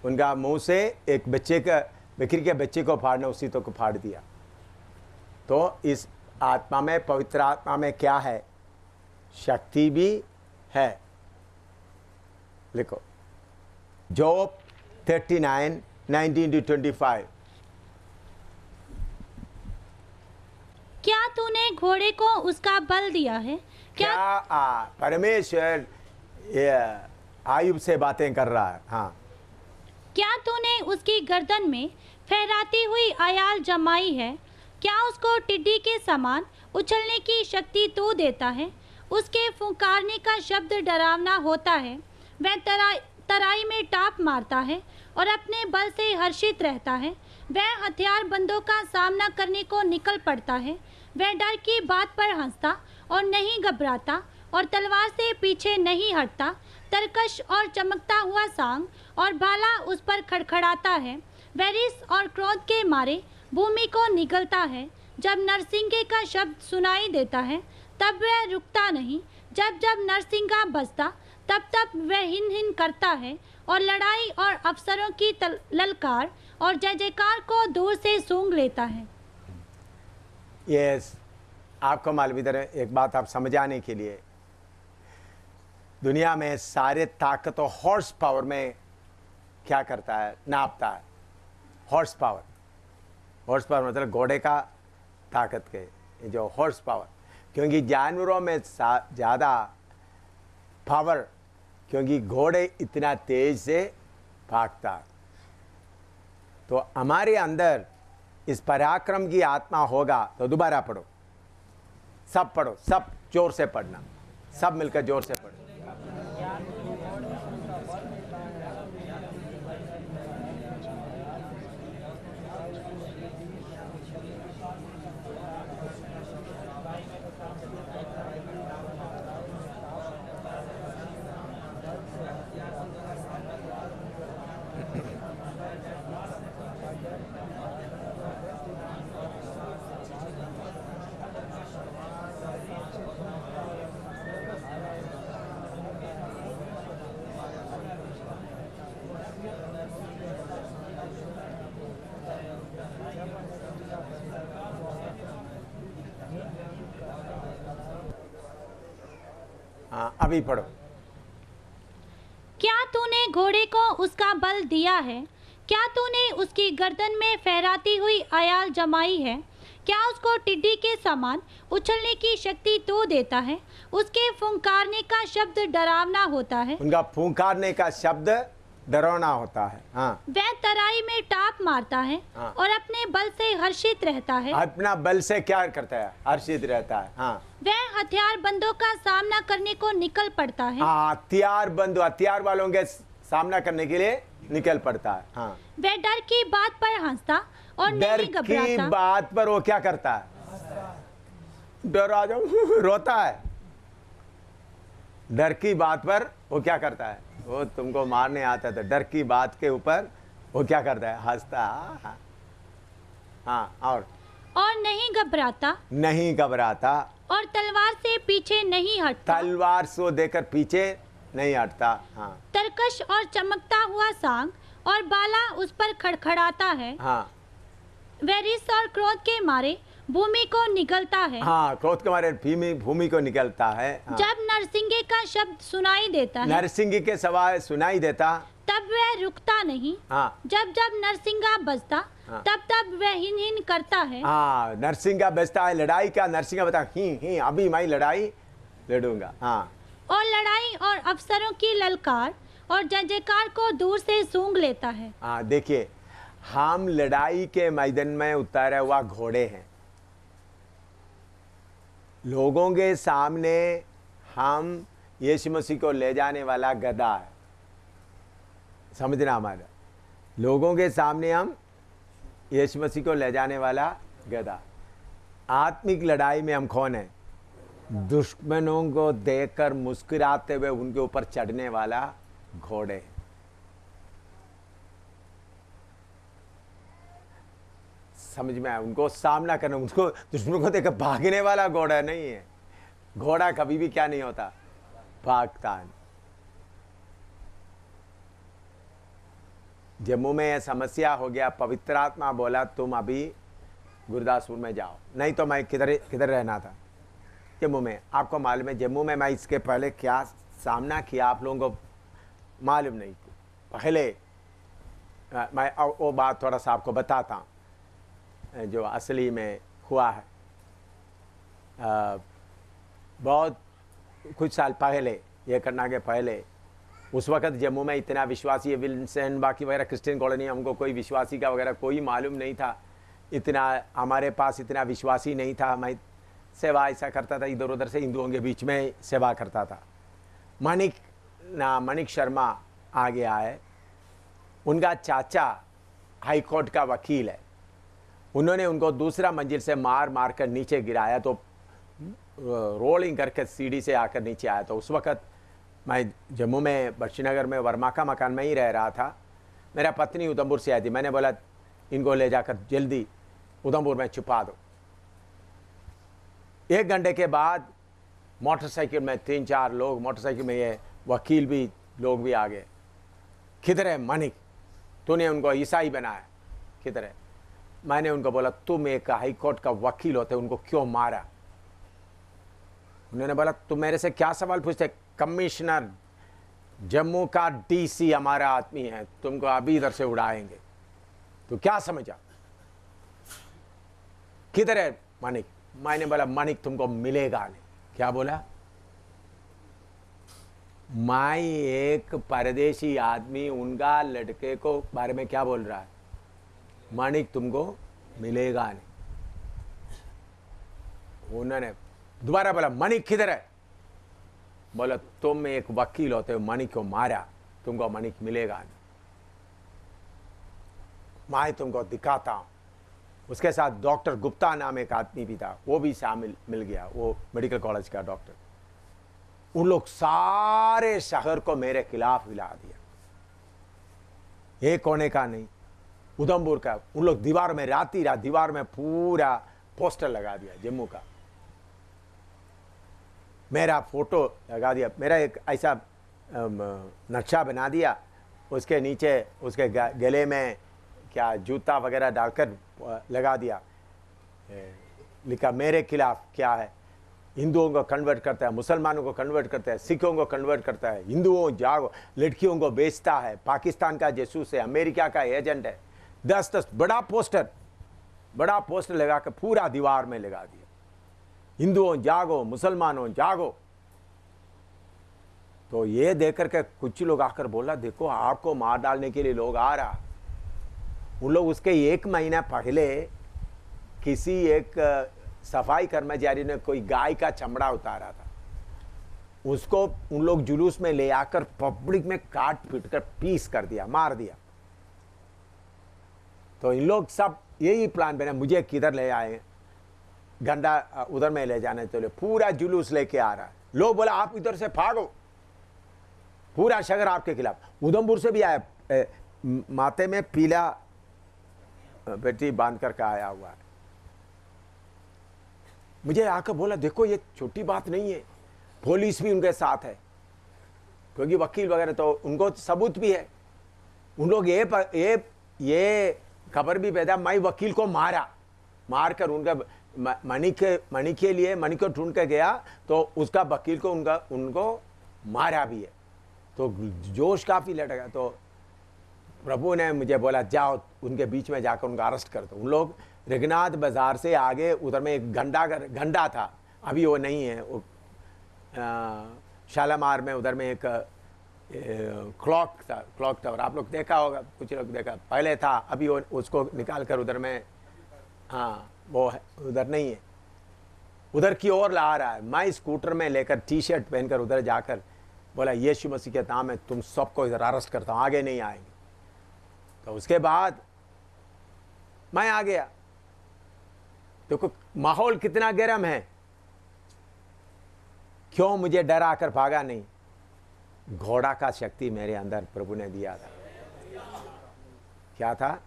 उनका मुंह से एक बच्चे का, बकरी के बच्चे को फाड़ना, उसी तो को फाड़ दिया। तो इस आत्मा में, पवित्र आत्मा में क्या है? शक्ति भी है। लिखो जॉब 39:19-25। क्या तूने घोड़े को उसका बल दिया है? क्या परमेश्वर आयुब से बातें कर रहा है। हाँ, क्या तूने उसकी गर्दन में फहराती हुई आयाल जमाई है? क्या उसको टिड्डी के समान उछलने की शक्ति तू देता है? उसके फुंकारने का शब्द डरावना होता है। वह तराई में टाप मारता है और अपने बल से हर्षित रहता है। वह हथियारबंदों का सामना करने को निकल पड़ता है। वह डर की बात पर हंसता और नहीं घबराता, और तलवार से पीछे नहीं हटता। तरकश और चमकता हुआ सांग और भाला उस पर खड़खड़ाता है। वह रिस और क्रोध के मारे भूमि को निगलता है। जब नरसिंगे का शब्द सुनाई देता है, तब वह रुकता नहीं। जब जब नरसिंगा बजता, तब तब वह हिन हिन करता है, और लड़ाई और अफसरों की ललकार और जय जयकार को दूर से सूंघ लेता है। यस, आपको मालूम, इधर एक बात आप समझाने के लिए, दुनिया में सारे ताकत और हॉर्स पावर में क्या करता है? नापता है। हॉर्स पावर, हॉर्स पावर मतलब घोड़े का ताकत के, जो हॉर्स पावर, क्योंकि जानवरों में ज़्यादा पावर, क्योंकि घोड़े इतना तेज से भागता है। तो हमारे अंदर इस पराक्रम की आत्मा होगा तो दोबारा पढ़ो, सब पढ़ो, सब जोर से पढ़ना, सब मिलकर जोर से पढ़ो। हाँ, अभी पढ़ो। क्या तूने घोड़े को उसका बल दिया है? क्या तूने उसकी गर्दन में फहराती हुई आयाल जमाई है? क्या उसको टिड्डी के समान उछलने की शक्ति तू देता है? उसके फुंकारने का शब्द डरावना होता है। उनका फुंकारने का शब्द डरावना होता है। हाँ, वह तराई में टाप मारता है हाँ। और अपने बल से हर्षित रहता है। अपना बल से क्या करता है? हर्षित रहता है। हाँ, वह हथियारबंदों का सामना करने को निकल पड़ता है। हाँ, हथियार वालों के सामना करने के लिए निकल पड़ता है। हाँ, वह डर की बात पर हंसता और डर नहीं की घबराता। बात पर वो क्या करता है? डर आ जाओ रोता है। डर की बात पर वो क्या करता है? वो तुमको मारने आता है तो डर की बात के ऊपर वो क्या करता है? हंसता। हाँ, और नहीं घबराता नहीं घबराता, और तलवार से पीछे नहीं हटता। तलवार से देकर पीछे नहीं हटता। हाँ, तरकश और चमकता हुआ सांग और बाला उस पर खड़खड़ाता है। हाँ, वह रिस और क्रोध के मारे भूमि को निगलता है। हाँ, क्रोध के मारे भूमि को निकलता है। हाँ, जब नरसिंगे का शब्द सुनाई देता है नरसिंह के सवाल सुनाई देता, तब वह रुकता नहीं। हाँ, जब जब नरसिंगा बजता हाँ। तब तब वह हिन हिन करता है। हाँ, नरसिंह का बजता है लड़ाई का। नरसिंह बता ही अभी मैं लड़ाई लड़ूंगा। हाँ, और लड़ाई और अफसरों की ललकार और जय जयकार को दूर से सूंघ लेता है। हाँ, देखिए, हम लड़ाई के मैदान में उतारे हुआ घोड़े हैं। लोगों के सामने हम यीशु मसीह को ले जाने वाला गधा है। समझना हमारा, लोगों के सामने हम यीशु मसीह को ले जाने वाला गधा। आत्मिक लड़ाई में हम कौन है? दुश्मनों को देखकर मुस्कुराते हुए उनके ऊपर चढ़ने वाला घोड़े। समझ में आया? उनको सामना करना, उसको दुश्मनों को देखकर भागने वाला घोड़ा नहीं है। घोड़ा कभी भी क्या नहीं होता? भागता है। जम्मू में यह समस्या हो गया, पवित्र आत्मा बोला तुम अभी गुरदासपुर में जाओ, नहीं तो मैं किधर रहना था? जम्मू में। आपको मालूम है जम्मू में मैं इसके पहले क्या सामना किया आप लोगों को मालूम नहीं। पहले मैं वो बात थोड़ा सा आपको बताता हूँ जो असली में हुआ है। बहुत कुछ साल पहले, ये करना के पहले, उस वक़्त जम्मू में इतना विश्वासी, विल्सन बाकी वगैरह क्रिश्चियन कॉलोनी, हमको कोई विश्वासी का वगैरह कोई मालूम नहीं था। इतना हमारे पास इतना विश्वासी नहीं था। मैं सेवा ऐसा करता था, इधर उधर से हिंदुओं के बीच में सेवा करता था। मणिक शर्मा आ गया है, उनका चाचा हाई कोर्ट का वकील है। उन्होंने उनको दूसरा मंजिल से मार कर नीचे गिराया तो रोलिंग करके सीढ़ी से आकर नीचे आया। तो उस वक़्त मैं जम्मू में बख्शीनगर में वर्मा का मकान में ही रह रहा था। मेरा पत्नी उधमपुर से आई थी। मैंने बोला इनको ले जाकर जल्दी उधमपुर में छुपा दो। 1 घंटे के बाद मोटरसाइकिल में 3-4 लोग, मोटरसाइकिल में ये वकील भी लोग भी आ गए। किधर है मणिक? तूने उनको ईसाई बनाया, किधर है? मैंने उनको बोला तुम एक हाई कोर्ट का वकील होते उनको क्यों मारा? उन्होंने बोला तुम मेरे से क्या सवाल पूछते? कमिश्नर जम्मू का डीसी हमारा आदमी है, तुमको अभी इधर से उड़ाएंगे। तो क्या समझा? किधर है मणिक? मैंने बोला मणिक तुमको मिलेगा नहीं। क्या बोला? मैं एक परदेशी आदमी, उनका लड़के को बारे में क्या बोल रहा है? मणिक तुमको मिलेगा नहीं। उन्होंने दोबारा बोला मणिक किधर है? बोला तुम एक वकील होते हो, मणिक को मारा, तुमको मणिक मिलेगा नहीं। मैं तुमको दिखाता हूं। उसके साथ डॉक्टर गुप्ता नाम एक आदमी भी था, वो भी शामिल मिल गया, वो मेडिकल कॉलेज का डॉक्टर। उन लोग सारे शहर को मेरे खिलाफ हिला दिया। एक कोने का नहीं, उधमपुर का। उन लोग दीवार में रात दीवार में पूरा पोस्टर लगा दिया जम्मू का, मेरा फोटो लगा दिया, मेरा एक ऐसा नक्शा बना दिया। उसके नीचे उसके गले में क्या जूता वगैरह डालकर लगा दिया, लिखा मेरे खिलाफ क्या है, हिंदुओं को कन्वर्ट करता है, मुसलमानों को कन्वर्ट करता है, सिखों को कन्वर्ट करता है, हिंदुओं जागो, लड़कियों को बेचता है, पाकिस्तान का जासूस है, अमेरिका का एजेंट है। 10 बड़ा पोस्टर लगा कर पूरा दीवार में लगा दिया, हिंदुओं जागो, मुसलमानों जागो। तो ये देख करके कुछ लोग आकर बोला, देखो आपको मार डालने के लिए लोग आ रहा। उन लोग उसके 1 महीना पहले किसी एक सफाई कर्मचारी ने कोई गाय का चमड़ा उतारा था, उसको उन लोग जुलूस में ले आकर पब्लिक में काट पीट कर पीस कर दिया, मार दिया। तो इन लोग सब यही प्लान बना, मुझे किधर ले आए, गंदा उधर में ले जाने तो पूरा जुलूस लेके आ रहा है। लोग बोला आप इधर से भागो, पूरा शहर आपके खिलाफ। उधमपुर से भी आया, माथे में पीला बेटी बांध कर का आया हुआ है। मुझे आकर बोला, देखो ये छोटी बात नहीं है, पुलिस भी उनके साथ है, क्योंकि वकील वगैरह तो उनको सबूत भी है। उन लोग ये खबर भी भेजा, मैं वकील को मारकर उनका मणि के लिए मणि को ढूंढ के गया, तो उसका वकील को उनको मारा भी है। तो जोश काफी लटका। तो प्रभु ने मुझे बोला, जाओ उनके बीच में जाकर उनका अरेस्ट कर दो। उन लोग रघुनाथ बाजार से आगे उधर में एक घंटा था, अभी वो नहीं है, वो शालामार में उधर में एक क्लॉक टावर, आप लोग देखा होगा, कुछ लोग देखा, पहले था, अभी वो उसको निकाल कर उधर में, हाँ वो है, उधर नहीं है, उधर की ओर ला रहा है। मैं स्कूटर में लेकर टी-शर्ट पहनकर उधर जाकर बोला, यीशु मसीह के नाम में तुम सबको इधर अरेस्ट करता हूँ, आगे नहीं आएंगे। तो उसके बाद मैं आ गया। देखो माहौल कितना गर्म है, क्यों मुझे डरा कर भागा नहीं? घोड़ा का शक्ति मेरे अंदर प्रभु ने दिया था। क्या था?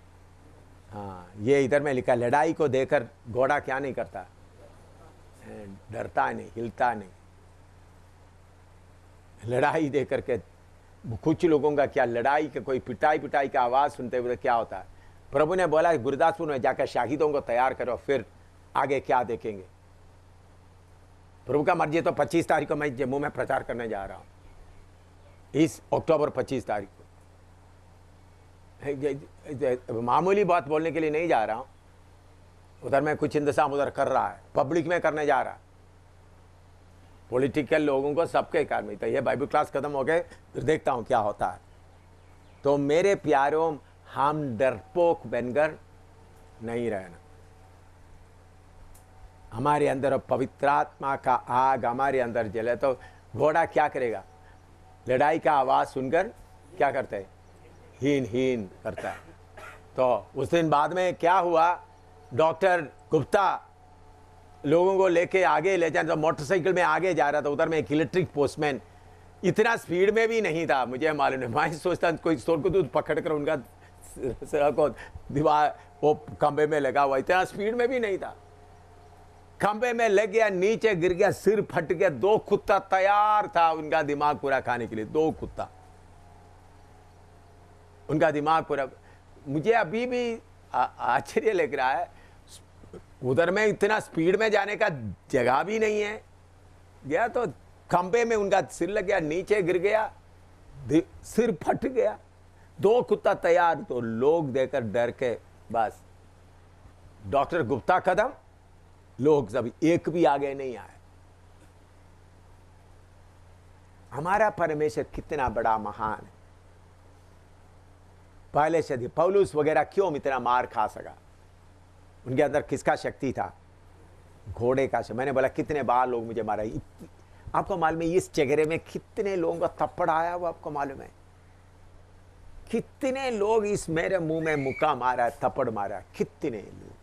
हाँ, ये इधर में लिखा, लड़ाई को देखकर घोड़ा क्या नहीं करता, डरता नहीं, हिलता नहीं। लड़ाई देख करके कुछ लोगों का क्या, लड़ाई का कोई पिटाई का आवाज सुनते हुए क्या होता है? प्रभु ने बोला गुरदासपुर में जाकर शाहिदों को तैयार करो, फिर आगे क्या देखेंगे। प्रभु का मर्जी तो 25 तारीख को मैं जम्मू में प्रचार करने जा रहा हूं, इस अक्टूबर 25 तारीख को। मामूली बात बोलने के लिए नहीं जा रहा हूं, उधर मैं कुछ इंतजाम उधर कर रहा है, पब्लिक में करने जा रहा। पॉलिटिकल लोगों को सबके कारण में, तो ये बाइबल क्लास खत्म हो गए, फिर देखता हूं क्या होता है। तो मेरे प्यारों, हम डरपोक बनकर नहीं रहना। हमारे अंदर पवित्र आत्मा का आग हमारे अंदर जले, तो घोड़ा क्या करेगा? लड़ाई का आवाज सुनकर क्या करता है? हीन करता है। तो उस दिन बाद में क्या हुआ, डॉक्टर गुप्ता लोगों को लेके आगे ले जाए, तो मोटरसाइकिल में आगे जा रहा था, उधर में एक इलेक्ट्रिक पोस्टमैन, इतना स्पीड में भी नहीं था, मुझे मालूम है। मैं सोचता कोई स्टोर को दूध पकड़ कर उनका को दीवार वो खंबे में लगा हुआ, इतना स्पीड में भी नहीं था। खंबे में लग गया, नीचे गिर गया, सिर फट गया। 2 कुत्ता तैयार था उनका दिमाग पूरा खाने के लिए, 2 कुत्ता, उनका दिमाग पूरा। मुझे अभी भी आश्चर्य लग रहा है, उधर में इतना स्पीड में जाने का जगह भी नहीं है। गया तो खंबे में उनका सिर लग गया, नीचे गिर गया, सिर फट गया। 2 कुत्ता तैयार। तो लोग देखकर डर के बस डॉक्टर गुप्ता कदम, लोग सब एक भी आगे नहीं आए। हमारा परमेश्वर कितना बड़ा महान है। पहले से पौलुस वगैरह क्यों इतना मार खा सका? उनके अंदर किसका शक्ति था? घोड़े का। मैंने बोला कितने बार लोग मुझे मारा। आपको मालूम है इस चेहरे में कितने लोगों का थप्पड़ आया हुआ? आपको मालूम है कितने लोग इस मेरे मुंह में मुक्का मारा, थप्पड़ मारा? कितने लोग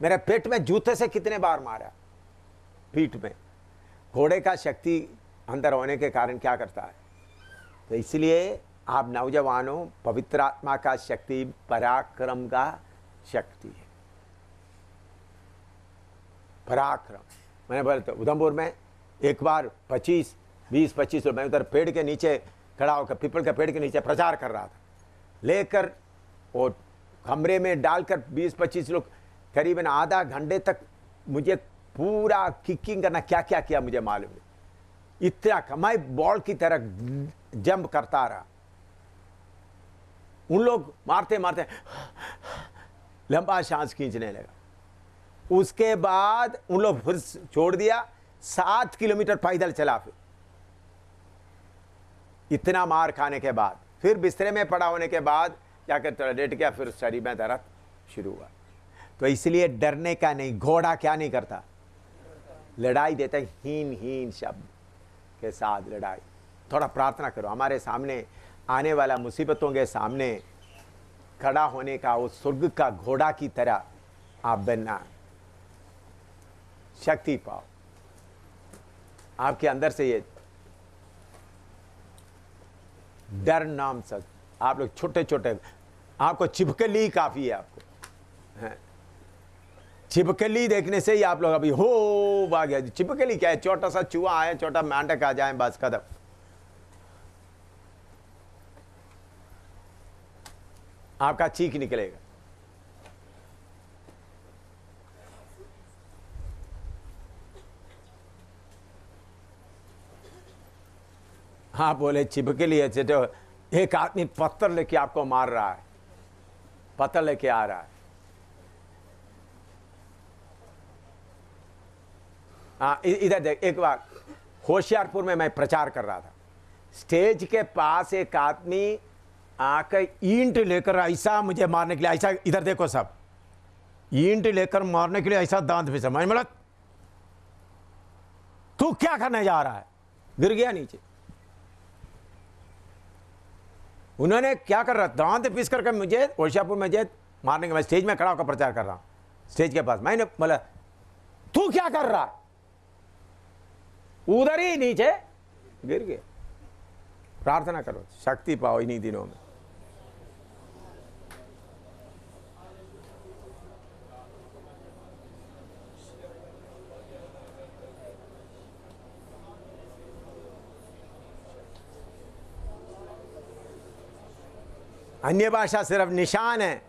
मेरे पेट में जूते से कितने बार मारा, पीठ में। घोड़े का शक्ति अंदर होने के कारण क्या करता है? तो इसलिए आप नौजवानों, पवित्र आत्मा का शक्ति पराक्रम का शक्ति है। पराक्रम। मैंने बोला तो उधमपुर में एक बार 20-25 लोग, मैं उधर पेड़ के नीचे खड़ा होकर, पीपल के पेड़ के नीचे प्रचार कर रहा था, लेकर वो कमरे में डालकर 20-25 लोग, करीबन आधा घंटे तक मुझे पूरा किकिंग करना, क्या क्या किया मुझे मालूम नहीं। इतना मैं बॉल की तरह जंप करता रहा। उन लोग मारते मारते लंबा सांस खींचने लगा। उसके बाद उन लोग फिर छोड़ दिया, 7 किलोमीटर पैदल चला। फिर इतना मार खाने के बाद, फिर बिस्तरे में पड़ा होने के बाद जाकर थोड़ा लेट गया, फिर शरीर में दर्द शुरू हुआ। तो इसलिए डरने का नहीं, घोड़ा क्या नहीं करता, लड़ाई देता है, हीन हीन शब्द के साथ लड़ाई। थोड़ा प्रार्थना करो, हमारे सामने आने वाला मुसीबतों के सामने खड़ा होने का उस स्वर्ग का घोड़ा की तरह आप बनना, शक्ति पाओ आपके अंदर से। ये डर नाम सच, आप लोग छोटे छोटे, आपको छिपकली काफी है, आपको छिपकली देखने से ही आप लोग अभी हो भाग गया। छिपकली क्या है, छोटा सा चूहा आए, छोटा मेंढक आ जाए, बस कदम। आपका चीख निकलेगा। हाँ बोले छिपकली है, तो एक आदमी पत्थर लेके आपको मार रहा है, पत्थर लेके आ रहा है। हाँ इधर देख, एक बार होशियारपुर में मैं प्रचार कर रहा था, स्टेज के पास एक आदमी आकर ईंट लेकर ऐसा मुझे मारने के लिए, ऐसा इधर देखो सब, ईंट लेकर मारने के लिए ऐसा दांत पिसा। मैंने बोला तू क्या करने जा रहा है, गिर गया नीचे। उन्होंने क्या कर रहा, दांत पीस करके मुझे होशियारपुर में मुझे मारने के, मैं स्टेज में खड़ा होकर प्रचार कर रहा हूं, स्टेज के पास। मैंने बोला तू क्या कर रहा है, उधर ही नीचे गिर गए। प्रार्थना करो, शक्ति पाओ इन्हीं दिनों में। अन्य भाषा सिर्फ निशान है,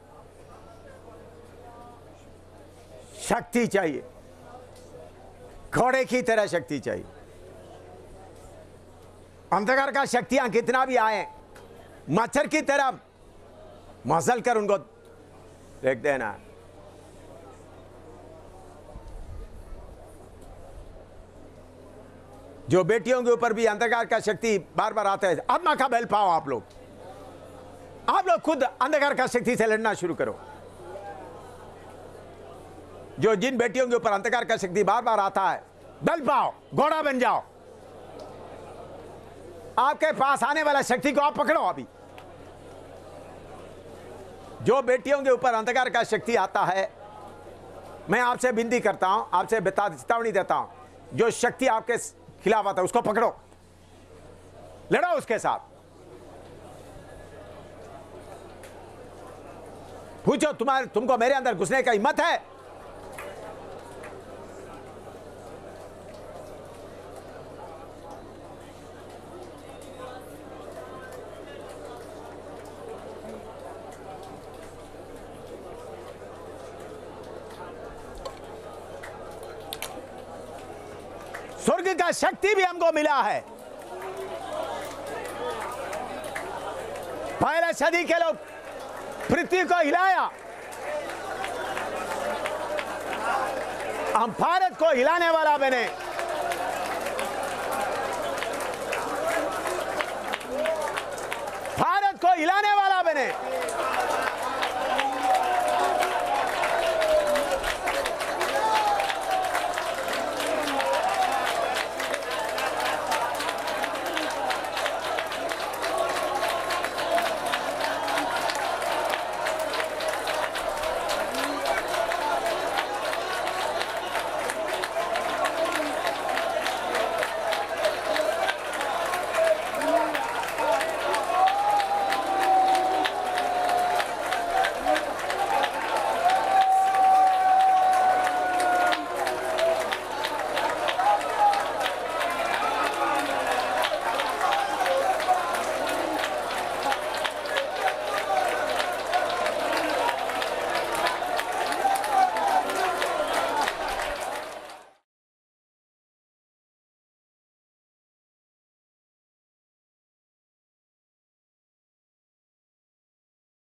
शक्ति चाहिए, घोड़े की तरह शक्ति चाहिए। अंधकार का शक्तियां कितना भी आए, मच्छर की तरह मसल कर उनको देख देना। जो बेटियों के ऊपर भी अंधकार का शक्ति बार बार आता है, आत्मा का बल पाओ। आप लोग खुद अंधकार का शक्ति से लड़ना शुरू करो। जो जिन बेटियों के ऊपर अंधकार का शक्ति बार बार आता है, बल पाओ, घोड़ा बन जाओ। आपके पास आने वाला शक्ति को आप पकड़ो। अभी जो बेटियों के ऊपर अंधकार का शक्ति आता है, मैं आपसे विनती करता हूं, आपसे चेतावनी देता हूं, जो शक्ति आपके खिलाफ आता है उसको पकड़ो, लड़ो उसके साथ। पूछो तुमको मेरे अंदर घुसने का हिम्मत है? स्वर्ग का शक्ति भी हमको मिला है। पहले सदी के लोग पृथ्वी को हिलाया, हम भारत को हिलाने वाला बने। भारत को हिलाने वाला बने।